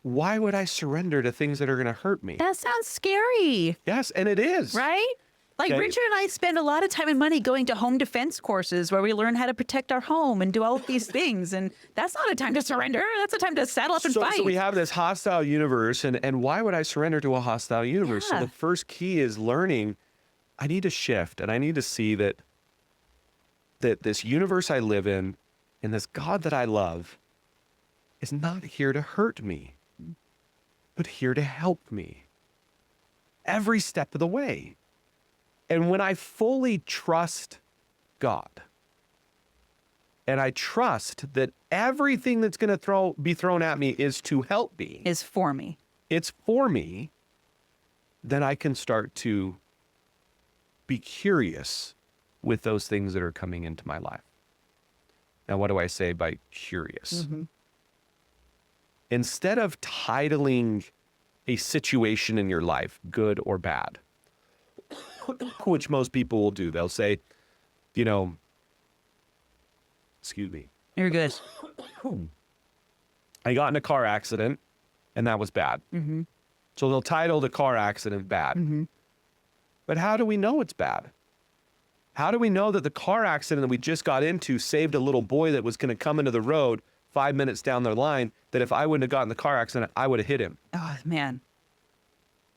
[SPEAKER 2] why would I surrender to things that are going to hurt me?
[SPEAKER 1] That sounds scary.
[SPEAKER 2] Yes, and it is.
[SPEAKER 1] Right? Like
[SPEAKER 2] Okay.
[SPEAKER 1] Richard and I spend a lot of time and money going to home defense courses where we learn how to protect our home and do all of these things. And that's not a time to surrender. That's a time to saddle up and fight.
[SPEAKER 2] So we have this hostile universe, and why would I surrender to a hostile universe?
[SPEAKER 1] Yeah.
[SPEAKER 2] So the first key is learning, I need to shift, and I need to see that this universe I live in and this God that I love is not here to hurt me, but here to help me every step of the way. And when I fully trust God, and I trust that everything that's going to be thrown at me is to help me,
[SPEAKER 1] Is for me.
[SPEAKER 2] it's for me, then I can start to be curious with those things that are coming into my life. Now, what do I say by curious? Instead of titling a situation in your life good or bad, which most people will do, they'll say, you know, excuse me,
[SPEAKER 1] You're good.
[SPEAKER 2] I got in a car accident and that was bad. So they'll title the car accident bad. But how do we know it's bad? How do we know that the car accident that we just got into saved a little boy that was going to come into the road 5 minutes down the line, that if I wouldn't have gotten the car accident, I would have hit him?
[SPEAKER 1] Oh, man.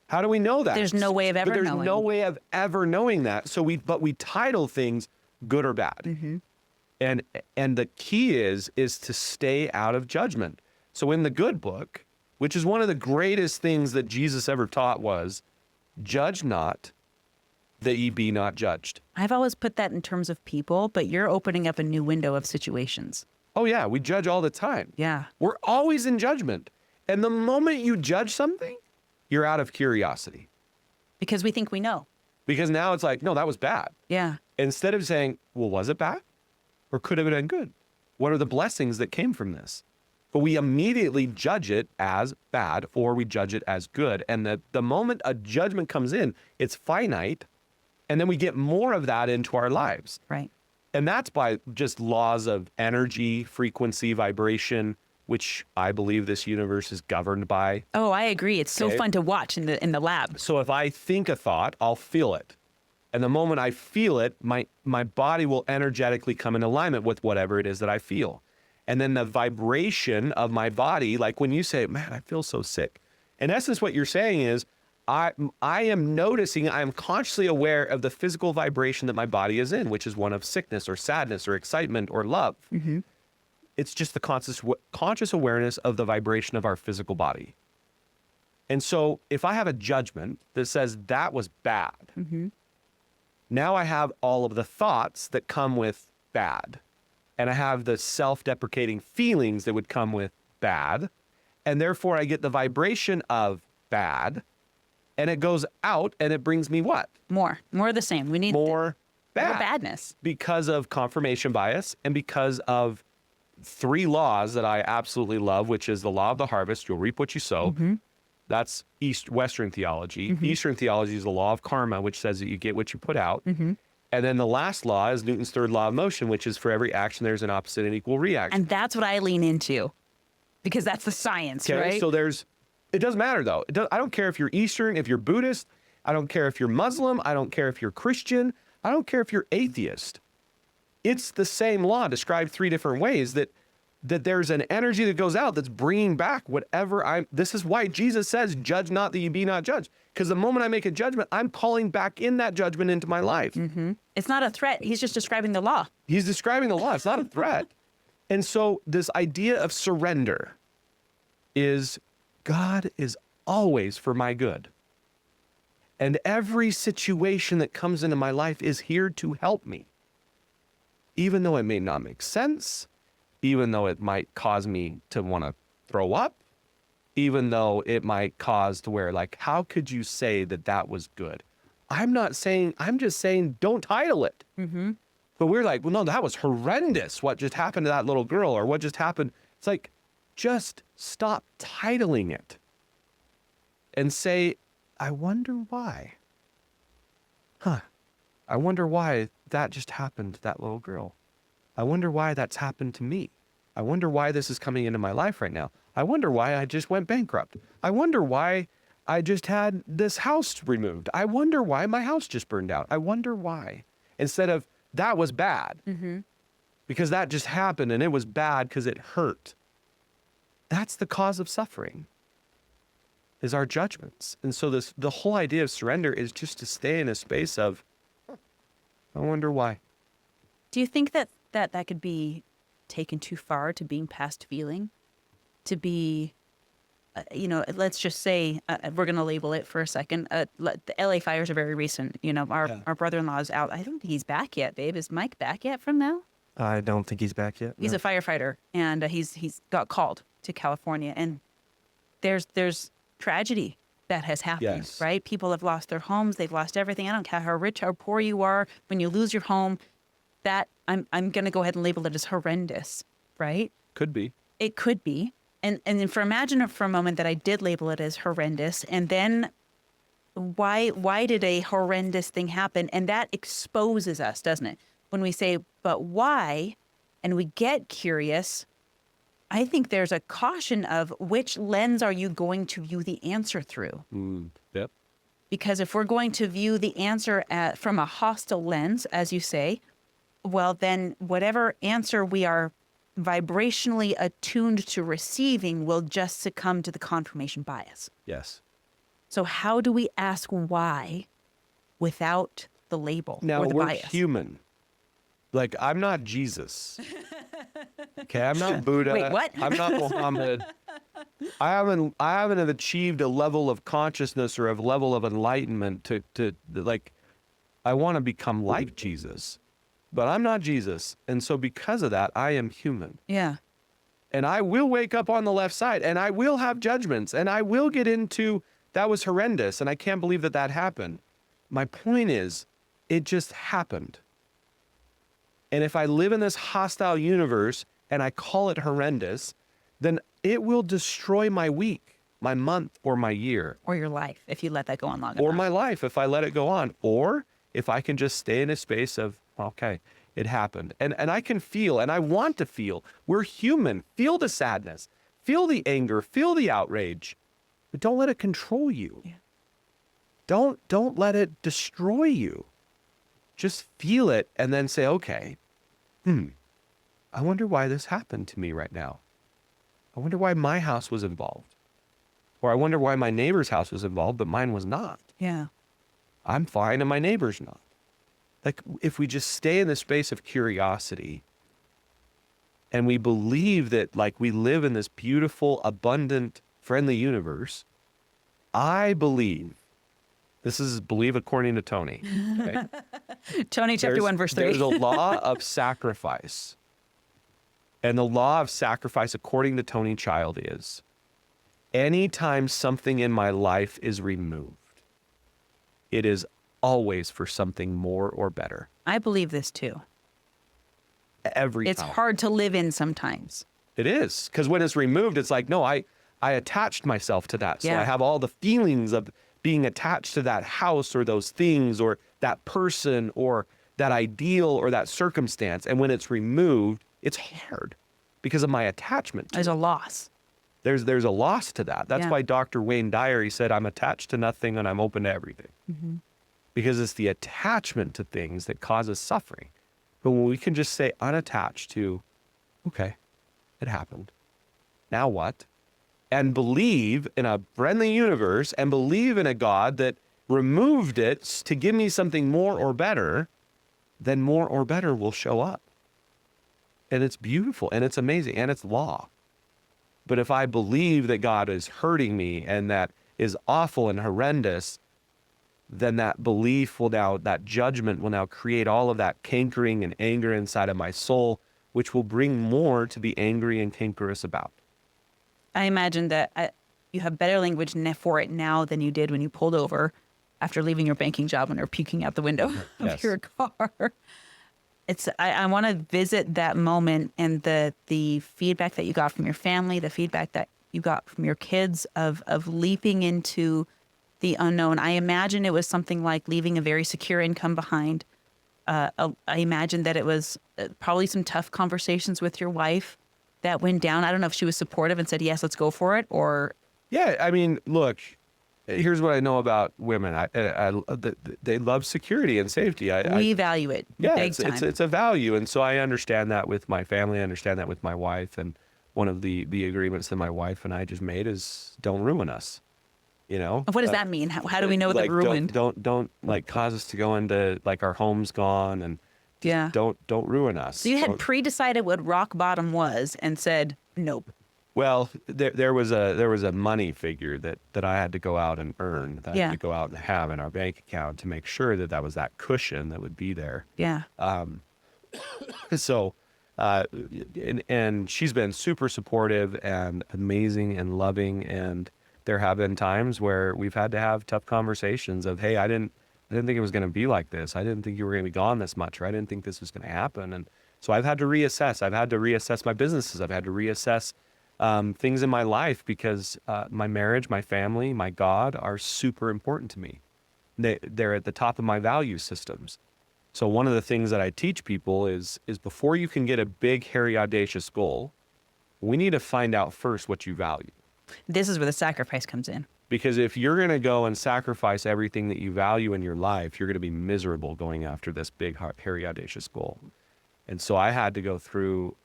[SPEAKER 2] How do we know that?
[SPEAKER 1] There's no way of ever
[SPEAKER 2] But there's
[SPEAKER 1] knowing.
[SPEAKER 2] no way of ever knowing that. So we title things good or bad. And the key is to stay out of judgment. So in the good book, which is one of the greatest things that Jesus ever taught, was judge not that ye be not judged.
[SPEAKER 1] I've always put that in terms of people, but you're opening up a new window of situations.
[SPEAKER 2] Oh yeah, we judge all the time.
[SPEAKER 1] Yeah.
[SPEAKER 2] We're always in judgment. And the moment you judge something, you're out of curiosity.
[SPEAKER 1] Because we think we know.
[SPEAKER 2] Because now it's like, no, that was bad.
[SPEAKER 1] Yeah.
[SPEAKER 2] Instead of saying, well, was it bad? Or could it have been good? What are the blessings that came from this? But we immediately judge it as bad, or we judge it as good. And the moment a judgment comes in, it's finite. And then we get more of that into our lives.
[SPEAKER 1] Right.
[SPEAKER 2] And that's by just laws of energy, frequency, vibration, which I believe this universe is governed by.
[SPEAKER 1] Oh, I agree. It's so
[SPEAKER 2] Okay.
[SPEAKER 1] fun to watch in the lab.
[SPEAKER 2] So if I think a thought, I'll feel it. And the moment I feel it, my body will energetically come in alignment with whatever it is that I feel. And then the vibration of my body, like when you say, man, I feel so sick. In essence, what you're saying is, I am noticing, I am consciously aware of the physical vibration that my body is in, which is one of sickness or sadness or excitement or love. It's just the conscious awareness of the vibration of our physical body. And so if I have a judgment that says that was bad, now I have all of the thoughts that come with bad. And I have the self-deprecating feelings that would come with bad. And therefore I get the vibration of bad. And it goes out and it brings me what?
[SPEAKER 1] More of the same. We need
[SPEAKER 2] More bad.
[SPEAKER 1] more badness.
[SPEAKER 2] Because of confirmation bias and because of 3 laws that I absolutely love, which is the law of the harvest. You'll reap what you sow. That's Western theology. Eastern theology is the law of karma, which says that you get what you put out. And then the last law is Newton's third law of motion, which is for every action, there's an opposite and equal reaction.
[SPEAKER 1] And that's what I lean into because that's the science,
[SPEAKER 2] Okay,
[SPEAKER 1] right?
[SPEAKER 2] so it doesn't matter though. I don't care if you're Eastern, if you're Buddhist. I don't care if you're Muslim. I don't care if you're Christian. I don't care if you're atheist. It's the same law described 3 different ways, that there's an energy that goes out that's bringing back whatever this is why Jesus says, judge not that you be not judged. Because the moment I make a judgment, I'm calling back in that judgment into my life.
[SPEAKER 1] It's not a threat. He's just describing the law.
[SPEAKER 2] He's describing the law. It's not a threat. And so this idea of surrender is God is always for my good. And every situation that comes into my life is here to help me. Even though it may not make sense, even though it might cause me to want to throw up, even though it might cause to where, like, how could you say that that was good? I'm just saying don't title it. But we're like, well, no, that was horrendous. What just happened to that little girl, or what just happened? It's like, just stop titling it and say, I wonder why. I wonder why that just happened to that little girl. I wonder why that's happened to me. I wonder why this is coming into my life right now. I wonder why I just went bankrupt. I wonder why I just had this house removed. I wonder why my house just burned out. I wonder why. Instead of, that was bad. Because that just happened and it was bad because it hurt. That's the cause of suffering, is our judgments. And so the whole idea of surrender is just to stay in a space of, I wonder why.
[SPEAKER 1] Do you think that could be taken too far, to being past feeling? To be, let's just say, we're going to label it for a second. The LA fires are very recent. Our brother-in-law is out. I don't think he's back yet, babe. Is Mike back yet from now?
[SPEAKER 3] I don't think he's back yet.
[SPEAKER 1] He's a firefighter, and he's got called to California. And there's tragedy that has happened,
[SPEAKER 2] Yes.
[SPEAKER 1] right? People have lost their homes. They've lost everything. I don't care how rich or poor you are. When you lose your home, that I'm going to go ahead and label it as horrendous, right?
[SPEAKER 2] Could be.
[SPEAKER 1] It could be. And then imagine for a moment that I did label it as horrendous. And then why did a horrendous thing happen? And that exposes us, doesn't it? When we say, but why? And we get curious, I think there's a caution of which lens are you going to view the answer through?
[SPEAKER 2] Yep.
[SPEAKER 1] Because if we're going to view the answer from a hostile lens, as you say, well, then whatever answer we are vibrationally attuned to receiving will just succumb to the confirmation bias.
[SPEAKER 2] Yes.
[SPEAKER 1] So how do we ask why without the label
[SPEAKER 2] Now,
[SPEAKER 1] or the
[SPEAKER 2] we're
[SPEAKER 1] bias?
[SPEAKER 2] human. Like, I'm not Jesus. Okay, I'm not Buddha.
[SPEAKER 1] Wait, what?
[SPEAKER 2] I'm not Muhammad. I haven't achieved a level of consciousness or a level of enlightenment to like, I want to become like Jesus, but I'm not Jesus. And so because of that, I am human.
[SPEAKER 1] Yeah.
[SPEAKER 2] And I will wake up on the left side and I will have judgments and I will get into, that was horrendous and I can't believe that that happened. My point is, it just happened. And if I live in this hostile universe and I call it horrendous, then it will destroy my week, my month, or my year.
[SPEAKER 1] Or your life, if you let that go on long
[SPEAKER 2] Or
[SPEAKER 1] enough.
[SPEAKER 2] my life, if I let it go on. Or if I can just stay in a space of, okay, it happened. And I can feel, and I want to feel. We're human. Feel the sadness. Feel the anger. Feel the outrage. But don't let it control you.
[SPEAKER 1] Yeah.
[SPEAKER 2] Don't let it destroy you. Just feel it and then say, okay, I wonder why this happened to me right now. I wonder why my house was involved. Or I wonder why my neighbor's house was involved, but mine was not.
[SPEAKER 1] Yeah.
[SPEAKER 2] I'm fine and my neighbor's not. Like, if we just stay in the space of curiosity and we believe that, like, we live in this beautiful, abundant, friendly universe, I believe, this is believe according to Tony. Okay?
[SPEAKER 1] Tony chapter 1, verse 3.
[SPEAKER 2] There's a law of sacrifice. And the law of sacrifice, according to Tony Child, is anytime something in my life is removed, it is always for something more or better.
[SPEAKER 1] I believe this too.
[SPEAKER 2] Every
[SPEAKER 1] It's
[SPEAKER 2] time.
[SPEAKER 1] hard to live in sometimes.
[SPEAKER 2] It is. Because when it's removed, it's like, no, I attached myself to that. So
[SPEAKER 1] Yeah.
[SPEAKER 2] I have all the feelings of being attached to that house or those things or that person or that ideal or that circumstance. And when it's removed, it's hard because of my attachment to
[SPEAKER 1] There's a loss.
[SPEAKER 2] There's a loss to that. That's
[SPEAKER 1] Yeah.
[SPEAKER 2] why Dr. Wayne Dyer, he said, I'm attached to nothing and I'm open to everything.
[SPEAKER 1] Mm-hmm.
[SPEAKER 2] Because it's the attachment to things that causes suffering. But when we can just say unattached to, okay, it happened. Now what? And believe in a friendly universe and believe in a God that removed it to give me something more or better, then more or better will show up. And it's beautiful and it's amazing and it's law. But if I believe that God is hurting me and that is awful and horrendous, then that belief will now, that judgment will now create all of that cankering and anger inside of my soul, which will bring more to be angry and cankerous about.
[SPEAKER 1] I imagine that you have better language for it now than you did when you pulled over after leaving your banking job when they're puking out the window of
[SPEAKER 2] Yes.
[SPEAKER 1] your car. I want to visit that moment and the feedback that you got from your family, the feedback that you got from your kids of leaping into the unknown. I imagine it was something like leaving a very secure income behind. I imagine that it was probably some tough conversations with your wife that went down. I don't know if she was supportive and said, yes, let's go for it, or...
[SPEAKER 2] Yeah, I mean, look, here's what I know about women. They love security and safety.
[SPEAKER 1] We value it.
[SPEAKER 2] Yeah,
[SPEAKER 1] big time.
[SPEAKER 2] it's a value. And so I understand that with my family. I understand that with my wife. And one of the agreements that my wife and I just made is don't ruin us. You know?
[SPEAKER 1] What does that mean? How do we know
[SPEAKER 2] like,
[SPEAKER 1] that ruined?
[SPEAKER 2] Don't like cause us to go into like our home's gone and
[SPEAKER 1] Yeah.
[SPEAKER 2] don't ruin us.
[SPEAKER 1] So you had
[SPEAKER 2] Don't-
[SPEAKER 1] pre-decided what rock bottom was and said, nope.
[SPEAKER 2] Well, there was a money figure that I had to go out and earn, that I
[SPEAKER 1] Yeah.
[SPEAKER 2] had to go out and have in our bank account to make sure that was that cushion that would be there.
[SPEAKER 1] Yeah.
[SPEAKER 2] So, and she's been super supportive and amazing and loving, and there have been times where we've had to have tough conversations of, hey, I didn't think it was going to be like this. I didn't think you were going to be gone this much, or I didn't think this was going to happen. And so I've had to reassess. I've had to reassess my businesses. I've had to reassess things in my life because my marriage, my family, my God are super important to me. They're at the top of my value systems. So one of the things that I teach people is before you can get a big, hairy, audacious goal, we need to find out first what you value.
[SPEAKER 1] This is where the sacrifice comes in.
[SPEAKER 2] Because if you're going to go and sacrifice everything that you value in your life, you're going to be miserable going after this big, hairy, audacious goal. And so I had to go through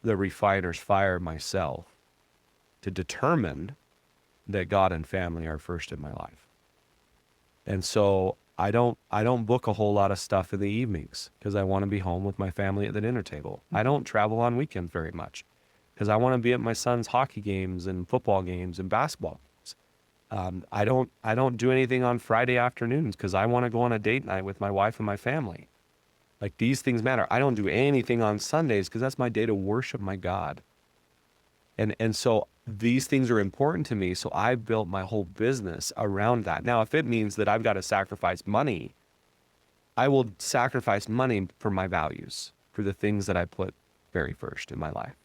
[SPEAKER 2] the refiner's fire myself to determine that God and family are first in my life. And so I don't book a whole lot of stuff in the evenings because I want to be home with my family at the dinner table. I don't travel on weekends very much because I want to be at my son's hockey games and football games and basketball games. I don't do anything on Friday afternoons because I want to go on a date night with my wife and my family. Like, these things matter. I don't do anything on Sundays because that's my day to worship my God. And so these things are important to me. So I built my whole business around that. Now, if it means that I've got to sacrifice money, I will sacrifice money for my values, for the things that I put very first in my life.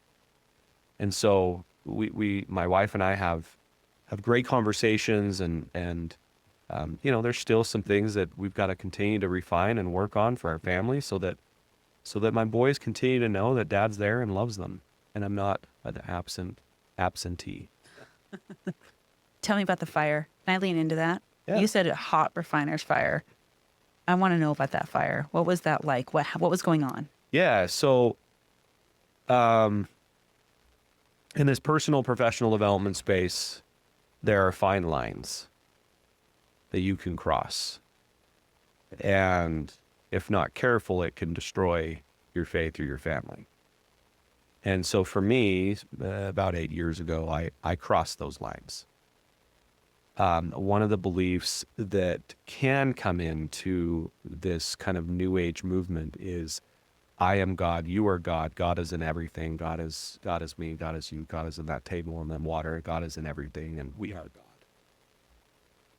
[SPEAKER 2] And so my wife and I have great conversations and there's still some things that we've got to continue to refine and work on for our family so that my boys continue to know that Dad's there and loves them and I'm not an absentee.
[SPEAKER 1] Tell me about the fire. Can I lean into that?
[SPEAKER 2] Yeah.
[SPEAKER 1] You said a hot refiner's fire. I want to know about that fire. What was that like? What was going on?
[SPEAKER 2] Yeah. So, in this personal professional development space, there are fine lines that you can cross. And if not careful, it can destroy your faith or your family. And so for me, about 8 years ago, I crossed those lines. One of the beliefs that can come into this kind of new age movement is, I am God, you are God, God is in everything, God is me, God is you, God is in that table and then water, God is in everything, and we are God.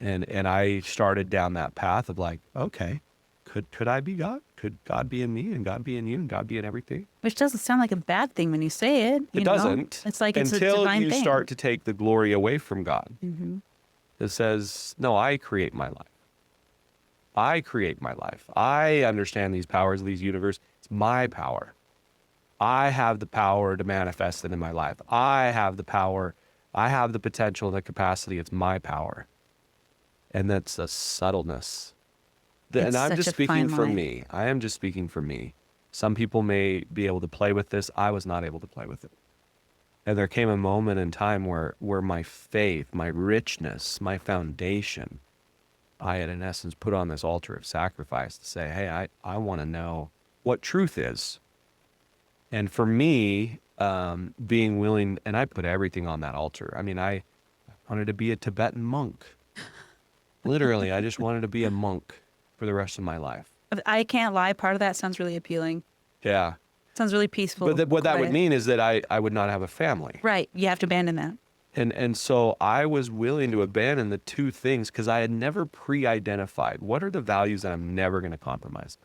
[SPEAKER 2] And I started down that path of like, okay, could I be God? Could God be in me and God be in you and God be in everything?
[SPEAKER 1] Which doesn't sound like a bad thing when you say it.
[SPEAKER 2] It doesn't.
[SPEAKER 1] It's like it's a
[SPEAKER 2] until
[SPEAKER 1] divine
[SPEAKER 2] you
[SPEAKER 1] thing.
[SPEAKER 2] start to take the glory away from God.
[SPEAKER 1] Mm-hmm.
[SPEAKER 2] It says, no, I create my life. I create my life. I understand these powers of these universe. It's my power. I have the power to manifest it in my life. I have the power. I have the potential, the capacity. It's my power. And that's a subtleness. And
[SPEAKER 1] It's
[SPEAKER 2] I'm
[SPEAKER 1] such
[SPEAKER 2] just
[SPEAKER 1] a
[SPEAKER 2] speaking
[SPEAKER 1] fine
[SPEAKER 2] for
[SPEAKER 1] line.
[SPEAKER 2] me. I am just speaking for me. Some people may be able to play with this. I was not able to play with it. And there came a moment in time where my faith, my richness, my foundation, I had in essence put on this altar of sacrifice to say, hey, I want to know what truth is. And for me, being willing, and I put everything on that altar. I mean, I wanted to be a Tibetan monk. Literally, I just wanted to be a monk for the rest of my life.
[SPEAKER 1] I can't lie. Part of that sounds really appealing.
[SPEAKER 2] Yeah.
[SPEAKER 1] Sounds really peaceful.
[SPEAKER 2] But what that would
[SPEAKER 1] quiet.
[SPEAKER 2] mean is that I would not have a family.
[SPEAKER 1] Right. You have to abandon that.
[SPEAKER 2] And so I was willing to abandon the two things because I had never pre-identified what are the values that I'm never going to compromise.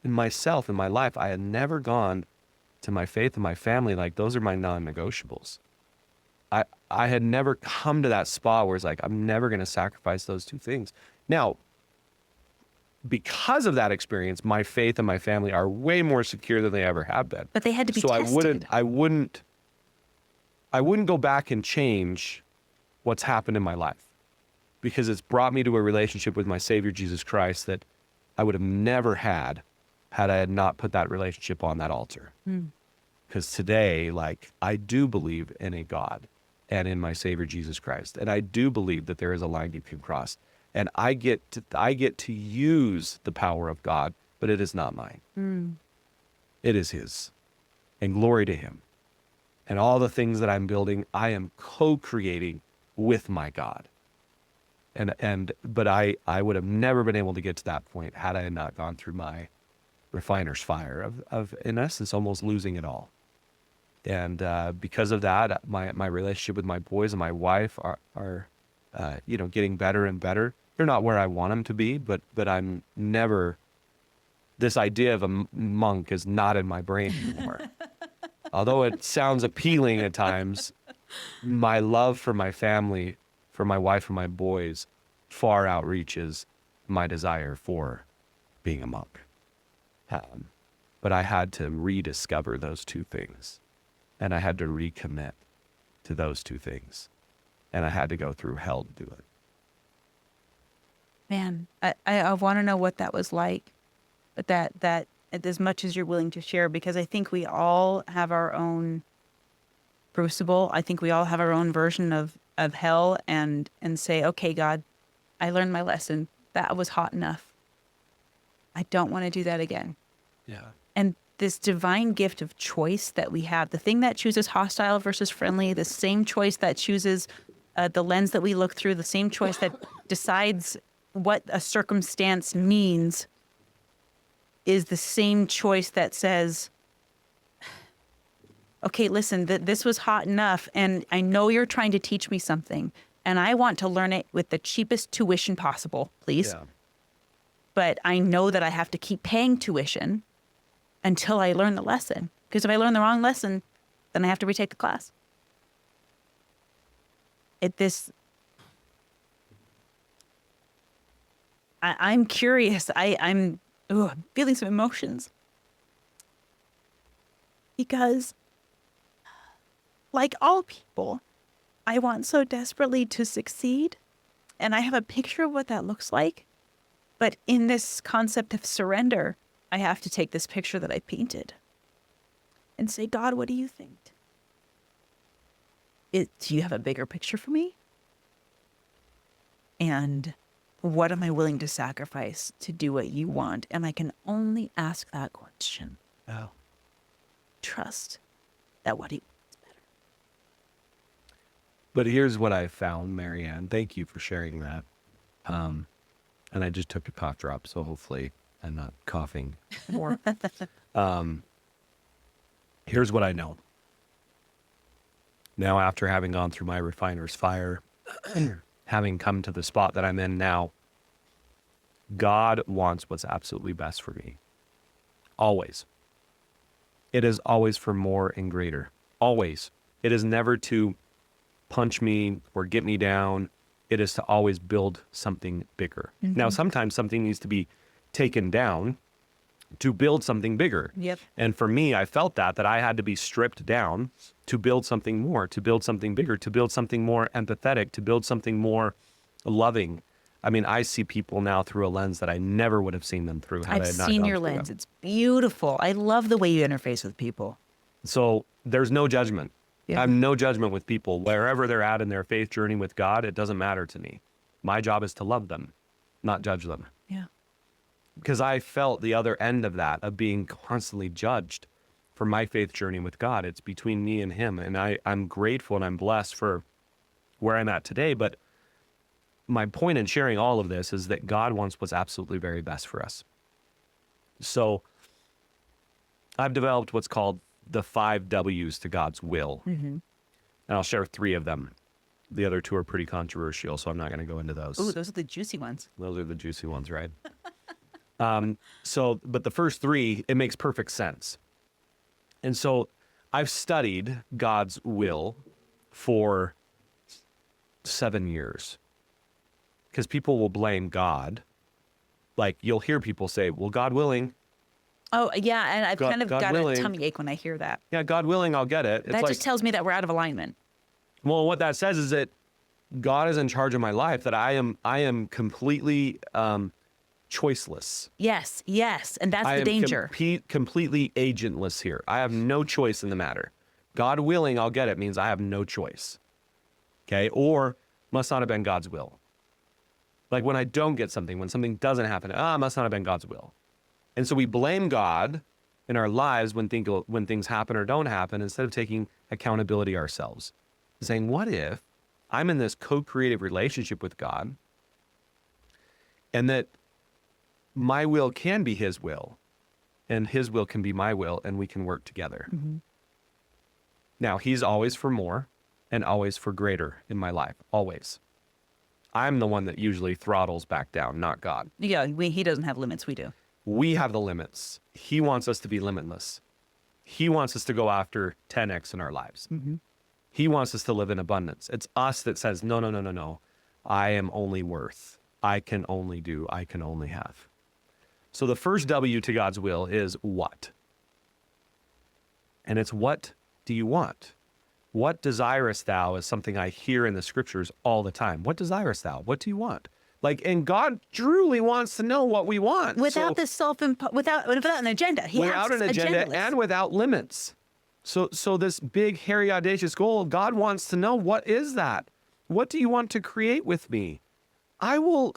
[SPEAKER 2] In myself, in my life, I had never gone to my faith and my family like those are my non-negotiables. I had never come to that spot where it's like, I'm never going to sacrifice those two things. Now, because of that experience, my faith and my family are way more secure than they ever have been.
[SPEAKER 1] But they had to be
[SPEAKER 2] so
[SPEAKER 1] tested.
[SPEAKER 2] I wouldn't go back and change what's happened in my life because it's brought me to a relationship with my Savior, Jesus Christ, that I would have never had I had not put that relationship on that altar. Because today, like, I do believe in a God and in my Savior, Jesus Christ. And I do believe that there is a line you can cross. And I get to use the power of God, but it is not mine. It is His. And glory to Him. And all the things that I'm building, I am co-creating with my God. But I would have never been able to get to that point had I not gone through my refiner's fire of in essence, almost losing it all. And because of that, my relationship with my boys and my wife are getting better and better. They're not where I want them to be, but I'm never, this idea of a monk is not in my brain anymore. Although it sounds appealing at times, my love for my family, for my wife and my boys, far outreaches my desire for being a monk. But I had to rediscover those two things. And I had to recommit to those two things. And I had to go through hell to do it.
[SPEAKER 1] Man, I want to know what that was like, but that as much as you're willing to share, because I think we all have our own crucible. I think we all have our own version of hell, and say, okay, God, I learned my lesson. That was hot enough. I don't want to do that again.
[SPEAKER 2] Yeah.
[SPEAKER 1] And this divine gift of choice that we have, the thing that chooses hostile versus friendly, the same choice that chooses the lens that we look through, the same choice that decides what a circumstance means, is the same choice that says, okay, listen, this was hot enough, and I know you're trying to teach me something, and I want to learn it with the cheapest tuition possible, please.
[SPEAKER 2] Yeah.
[SPEAKER 1] But I know that I have to keep paying tuition until I learn the lesson. Because if I learn the wrong lesson, then I have to retake the class. I'm curious. I'm feeling some emotions. Because, like all people, I want so desperately to succeed. And I have a picture of what that looks like. But in this concept of surrender, I have to take this picture that I painted and say, God, what do you think? Do you have a bigger picture for me? And what am I willing to sacrifice to do what you want? And I can only ask that question.
[SPEAKER 2] Oh.
[SPEAKER 1] Trust that what he wants is better.
[SPEAKER 2] But here's what I found, Marianne. Thank you for sharing that. And I just took a cough drop, so hopefully I'm not coughing more. Here's what I know. Now, after having gone through my refiner's fire, having come to the spot that I'm in now, God wants what's absolutely best for me. Always. It is always for more and greater. Always. It is never to punch me or get me down. It is to always build something bigger. Mm-hmm. Now, sometimes something needs to be taken down to build something bigger.
[SPEAKER 1] Yep.
[SPEAKER 2] And for me, I felt that I had to be stripped down to build something more, to build something bigger, to build something more empathetic, to build something more loving. I mean, I see people now through a lens that I never would have seen them through.
[SPEAKER 1] I've seen your lens. It's beautiful. I love the way you interface with people.
[SPEAKER 2] So there's no judgment.
[SPEAKER 1] Yeah.
[SPEAKER 2] I have no judgment with people. Wherever they're at in their faith journey with God, it doesn't matter to me. My job is to love them, not judge them.
[SPEAKER 1] Yeah.
[SPEAKER 2] Because I felt the other end of that, of being constantly judged for my faith journey with God. It's between me and him. And I'm grateful and I'm blessed for where I'm at today. But my point in sharing all of this is that God wants what's absolutely very best for us. So I've developed what's called the 5 W's to God's will. Mm-hmm. And I'll share 3 of them. The other 2 are pretty controversial, so I'm not going to go into those.
[SPEAKER 1] Ooh, those are the juicy ones.
[SPEAKER 2] Those are the juicy ones, right? But the first 3, it makes perfect sense. And so I've studied God's will for 7 years. Because people will blame God. Like, you'll hear people say, well, God willing.
[SPEAKER 1] Oh, yeah, and I've kind of got
[SPEAKER 2] willing.
[SPEAKER 1] a tummy ache when I hear that.
[SPEAKER 2] Yeah, God willing, I'll get it. It's
[SPEAKER 1] That
[SPEAKER 2] like,
[SPEAKER 1] just tells me that we're out of alignment.
[SPEAKER 2] well, what that says is that God is in charge of my life, that I am completely choiceless.
[SPEAKER 1] Yes, and that's the danger.
[SPEAKER 2] Completely agentless here. I have no choice in the matter. God willing, I'll get it means I have no choice. Okay? Or must not have been God's will. Like when I don't get something, when something doesn't happen, must not have been God's will. And so we blame God in our lives when things happen or don't happen, instead of taking accountability ourselves. Saying, what if I'm in this co-creative relationship with God, and that my will can be his will, and his will can be my will, and we can work together. Mm-hmm. Now, he's always for more and always for greater in my life, always. I'm the one that usually throttles back down, not God.
[SPEAKER 1] Yeah, he doesn't have limits. We do.
[SPEAKER 2] We have the limits. He wants us to be limitless. He wants us to go after 10x in our lives. He wants us to live in abundance. It's us that says, no, no, no, no, no. I am only worth. I can only do. I can only have. So the first W to God's will is what? And it's what do you want? What desirest thou is something I hear in the scriptures all the time. What desirest thou? What do you want? Like, and God truly wants to know what we want.
[SPEAKER 1] Without without an agenda. He
[SPEAKER 2] without
[SPEAKER 1] asks
[SPEAKER 2] an agenda
[SPEAKER 1] agendaless.
[SPEAKER 2] and without limits. So this big, hairy, audacious goal, God wants to know, what is that? What do you want to create with me? I will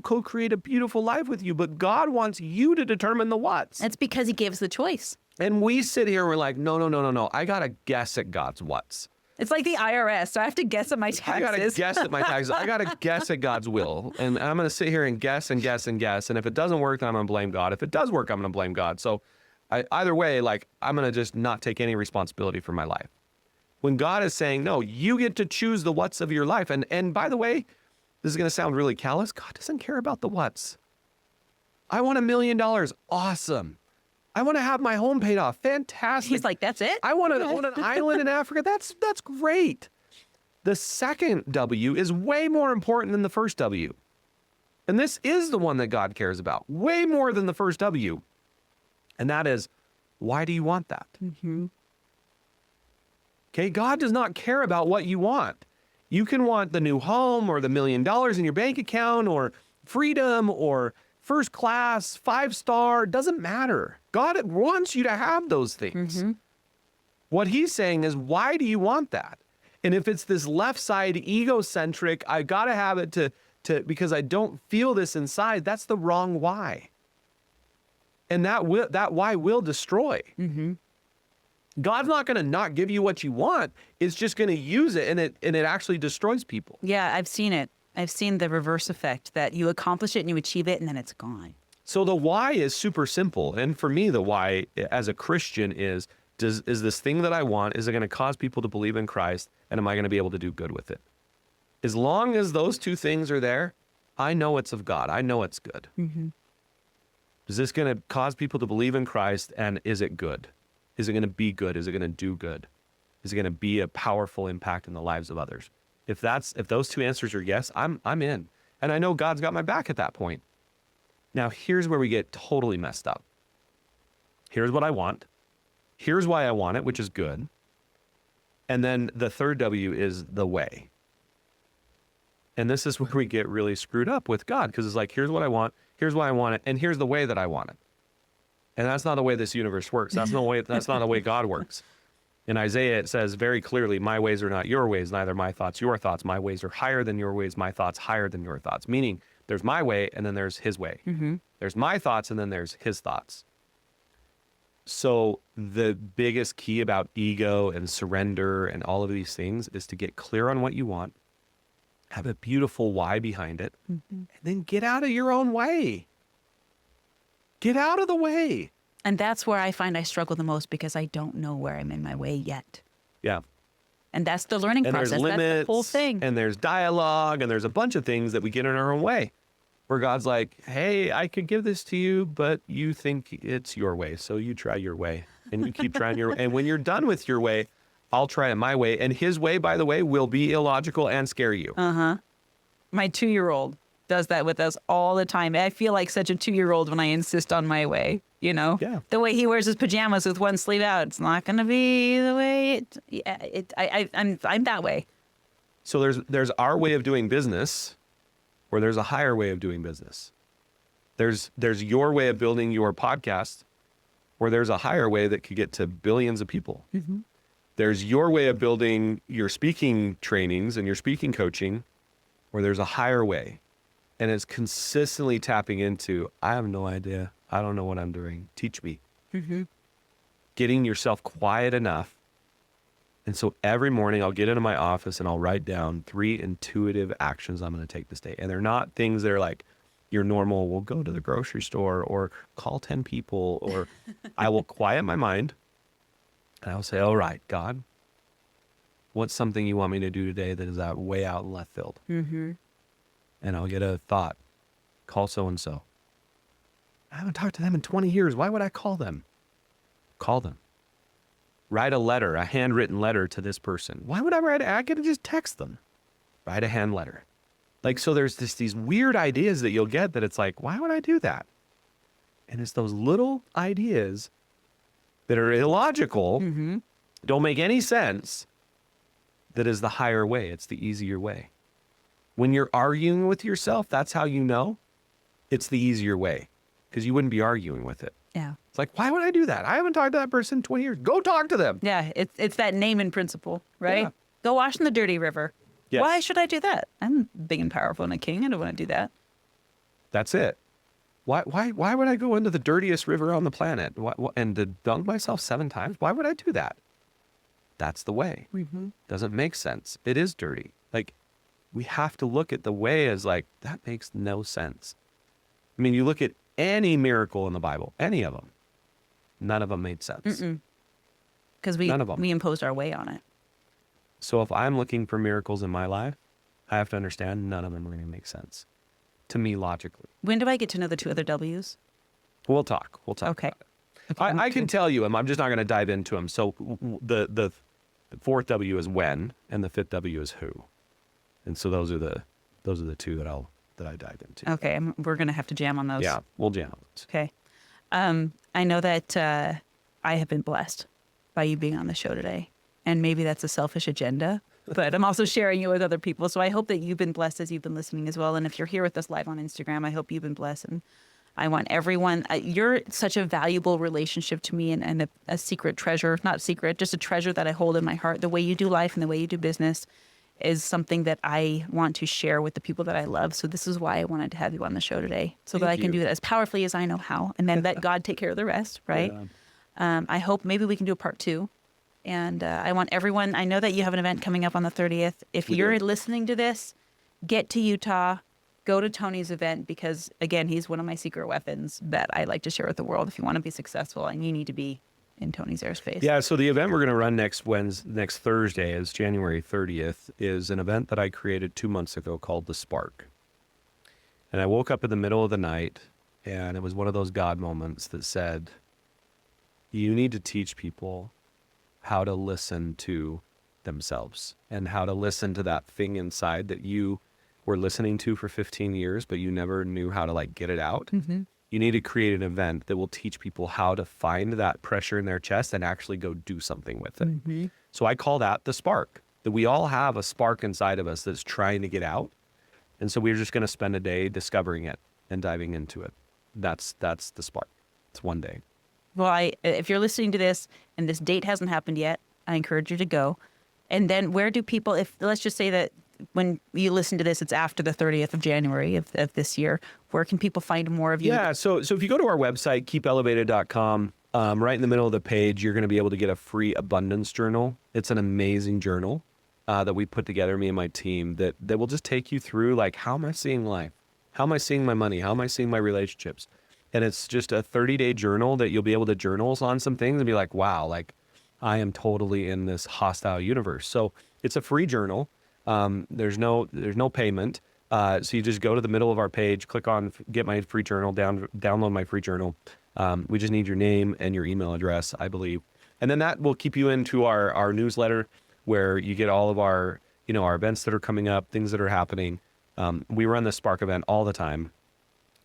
[SPEAKER 2] co-create a beautiful life with you, but God wants you to determine the what's.
[SPEAKER 1] That's because he gave us the choice.
[SPEAKER 2] And we sit here and we're like, no, no, no, no, no. I got to guess at God's what's.
[SPEAKER 1] It's like the IRS. So I have to guess at my taxes.
[SPEAKER 2] I got to guess at my taxes. I got to guess at God's will. And I'm going to sit here and guess and guess and guess. And if it doesn't work, then I'm going to blame God. If it does work, I'm going to blame God. So either way, like, I'm going to just not take any responsibility for my life. When God is saying, no, you get to choose the what's of your life. And by the way, this is going to sound really callous. God doesn't care about the what's. I want $1 million. Awesome. I want to have my home paid off. Fantastic.
[SPEAKER 1] He's like, that's it?
[SPEAKER 2] I want to own an island in Africa. That's great. The second W is way more important than the first W. And this is the one that God cares about, way more than the first W. And that is, why do you want that? Okay, God does not care about what you want. You can want the new home or the $1 million in your bank account or freedom or first class, 5-star, doesn't matter. God wants you to have those things. What he's saying is, why do you want that? And if it's this left side egocentric, I got to have it to because I don't feel this inside, that's the wrong why. And that why will destroy. God's not going to not give you what you want. It's just going to use it, and it actually destroys people.
[SPEAKER 1] Yeah, I've seen it. I've seen the reverse effect, that you accomplish it and you achieve it and then it's gone.
[SPEAKER 2] So the why is super simple. And for me, the why as a Christian is this thing that I want, is it going to cause people to believe in Christ? And am I going to be able to do good with it? As long as those two things are there, I know it's of God. I know it's good. Is this going to cause people to believe in Christ? And is it good? Is it going to be good? Is it going to do good? Is it going to be a powerful impact in the lives of others? If those two answers are yes, I'm in. And I know God's got my back at that point. Now, here's where we get totally messed up. Here's what I want. Here's why I want it, which is good. And then the third W is the way. And this is where we get really screwed up with God, because it's like, here's what I want, here's why I want it, and here's the way that I want it. And that's not the way this universe works. That's not the way God works. In Isaiah, it says very clearly, my ways are not your ways, neither my thoughts your thoughts. My ways are higher than your ways, my thoughts higher than your thoughts. Meaning, there's my way, and then there's his way. There's my thoughts, and then there's his thoughts. So the biggest key about ego and surrender and all of these things is to get clear on what you want, have a beautiful why behind it, and then get out of your own way. Get out of the way.
[SPEAKER 1] And that's where I find I struggle the most, because I don't know where I'm in my way yet.
[SPEAKER 2] Yeah.
[SPEAKER 1] And that's the learning
[SPEAKER 2] And
[SPEAKER 1] process.
[SPEAKER 2] there's limits,
[SPEAKER 1] that's the whole thing.
[SPEAKER 2] and there's dialogue, and there's a bunch of things that we get in our own way, where God's like, hey, I could give this to you, but you think it's your way. So you try your way, and you keep trying your way. And when you're done with your way, I'll try it my way. And his way, by the way, will be illogical and scare you.
[SPEAKER 1] My 2-year-old does that with us all the time. I feel like such a 2-year-old when I insist on my way, you know?
[SPEAKER 2] Yeah.
[SPEAKER 1] The way he wears his pajamas with one sleeve out, it's not going to be the way I'm that way.
[SPEAKER 2] So there's our way of doing business, or there's a higher way of doing business. There's your way of building your podcast, or there's a higher way that could get to billions of people. There's your way of building your speaking trainings and your speaking coaching, or there's a higher way. And it's consistently tapping into, I have no idea. I don't know what I'm doing. Teach me. Getting yourself quiet enough. And so every morning I'll get into my office and I'll write down 3 intuitive actions I'm going to take this day. And they're not things that are like your normal, we'll go to the grocery store or call 10 people, or I will quiet my mind and I'll say, all right, God, what's something you want me to do today that is way out in left field? and I'll get a thought. Call so-and-so. I haven't talked to them in 20 years. Why would I call them? Call them. Write a letter, a handwritten letter to this person. Why would I write it? I could just text them. Write a hand letter. Like, so there's these weird ideas that you'll get that it's like, why would I do that? And it's those little ideas that are illogical, don't make any sense, that is the higher way. It's the easier way. When you're arguing with yourself, that's how you know it's the easier way, because you wouldn't be arguing with it.
[SPEAKER 1] Yeah.
[SPEAKER 2] It's like, why would I do that? I haven't talked to that person in 20 years. Go talk to them.
[SPEAKER 1] Yeah. It's that name and principle, right?
[SPEAKER 2] Yeah.
[SPEAKER 1] Go wash in the dirty river.
[SPEAKER 2] Yes.
[SPEAKER 1] Why should I do that? I'm big and powerful and a king. I don't want to do that.
[SPEAKER 2] That's it. Why would I go into the dirtiest river on the planet and to dunk myself 7 times? Why would I do that? That's the way. Doesn't make sense. It is dirty. Like, we have to look at the way as like, that makes no sense. I mean, you look at any miracle in the Bible, any of them, none of them made sense.
[SPEAKER 1] Because
[SPEAKER 2] None of them.
[SPEAKER 1] we imposed our way on it.
[SPEAKER 2] So if I'm looking for miracles in my life, I have to understand none of them are going to make sense to me logically.
[SPEAKER 1] When do I get to know the 2 other W's?
[SPEAKER 2] We'll talk.
[SPEAKER 1] Okay.
[SPEAKER 2] About it. I can tell you them. I'm just not going to dive into them. So the 4th W is when, and the 5th W is who. And so those are the 2 that I dive into.
[SPEAKER 1] Okay. We're going to have to jam on those.
[SPEAKER 2] Yeah, we'll jam on those.
[SPEAKER 1] Okay. I know that I have been blessed by you being on the show today. And maybe that's a selfish agenda, but I'm also sharing it with other people. So I hope that you've been blessed as you've been listening as well. And if you're here with us live on Instagram, I hope you've been blessed. And I want everyone, you're such a valuable relationship to me and a secret treasure, not secret, just a treasure that I hold in my heart. The way you do life and the way you do business is something that I want to share with the people that I love. So this is why I wanted to have you on the show today, so that I can do it as powerfully as I know how, and then let God take care of the rest, right? Yeah. I hope maybe we can do a part 2. And I want everyone, I know that you have an event coming up on the 30th. If you're listening to this, get to Utah, go to Tony's event, because again, he's one of my secret weapons that I like to share with the world. If you want to be successful, and you need to be in Tony's airspace.
[SPEAKER 2] Yeah, so the event we're going to run next Thursday is January 30th, is an event that I created 2 months ago called The Spark. And I woke up in the middle of the night, and it was one of those God moments that said, you need to teach people how to listen to themselves and how to listen to that thing inside that you were listening to for 15 years, but you never knew how to like get it out. You need to create an event that will teach people how to find that pressure in their chest and actually go do something with it. So I call that the spark, that we all have a spark inside of us that's trying to get out. And so we're just going to spend a day discovering it and diving into it. That's the spark. It's one day.
[SPEAKER 1] Well, if you're listening to this and this date hasn't happened yet, I encourage you to go. And then where do people, let's just say that when you listen to this, it's after the 30th of January of this year, where can people find more of you?
[SPEAKER 2] Yeah, so if you go to our website, keepelevated.com, right in the middle of the page, you're going to be able to get a free abundance journal. It's an amazing journal that we put together, me and my team, that will just take you through, like, how am I seeing life? How am I seeing my money? How am I seeing my relationships? And it's just a 30-day journal that you'll be able to journal on some things and be like, wow, like, I am totally in this hostile universe. So it's a free journal. There's no payment. So you just go to the middle of our page, click on get my free journal, download my free journal. We just need your name and your email address, I believe. And then that will keep you into our newsletter, where you get all of our, our events that are coming up, things that are happening. We run the Spark event all the time.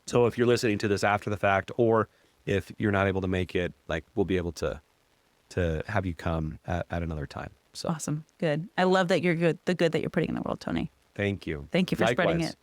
[SPEAKER 2] So if you're listening to this after the fact, or if you're not able to make it, like, we'll be able to have you come at another time. So
[SPEAKER 1] Awesome. Good. I love that you're good, the good that you're putting in the world, Tony.
[SPEAKER 2] Thank you.
[SPEAKER 1] Thank you for spreading it.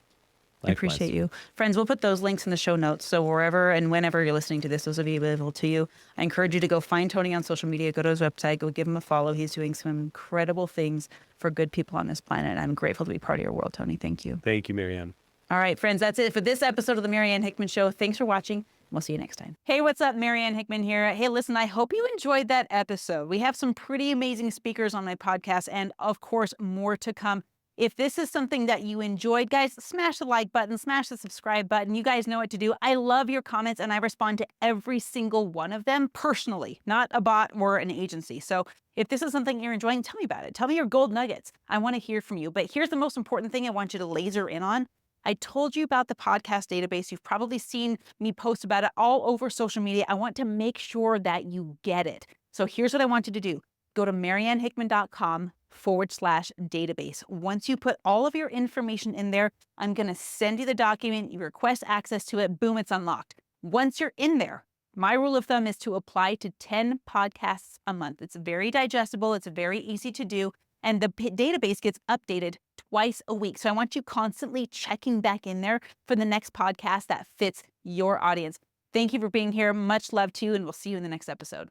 [SPEAKER 1] I appreciate you. Friends, we'll put those links in the show notes. So wherever and whenever you're listening to this, those will be available to you. I encourage you to go find Tony on social media, go to his website, go give him a follow. He's doing some incredible things for good people on this planet. I'm grateful to be part of your world, Tony. Thank you.
[SPEAKER 2] Thank you, Marianne.
[SPEAKER 1] All right, friends, that's it for this episode of the Marianne Hickman Show. Thanks for watching. We'll see you next time. Hey, what's up? Marianne Hickman here. Hey, listen, I hope you enjoyed that episode. We have some pretty amazing speakers on my podcast, and of course, more to come. If this is something that you enjoyed, guys, smash the like button, smash the subscribe button. You guys know what to do. I love your comments, and I respond to every single one of them personally, not a bot or an agency. So if this is something you're enjoying, tell me about it. Tell me your gold nuggets. I want to hear from you. But here's the most important thing I want you to laser in on. I told you about the podcast database. You've probably seen me post about it all over social media. I want to make sure that you get it. So here's what I want you to do. Go to mariannehickman.com/database. Once you put all of your information in there, I'm going to send you the document. You request access to it. Boom, it's unlocked. Once you're in there, my rule of thumb is to apply to 10 podcasts a month. It's very digestible. It's very easy to do. And the database gets updated twice a week. So I want you constantly checking back in there for the next podcast that fits your audience. Thank you for being here. Much love to you, and we'll see you in the next episode.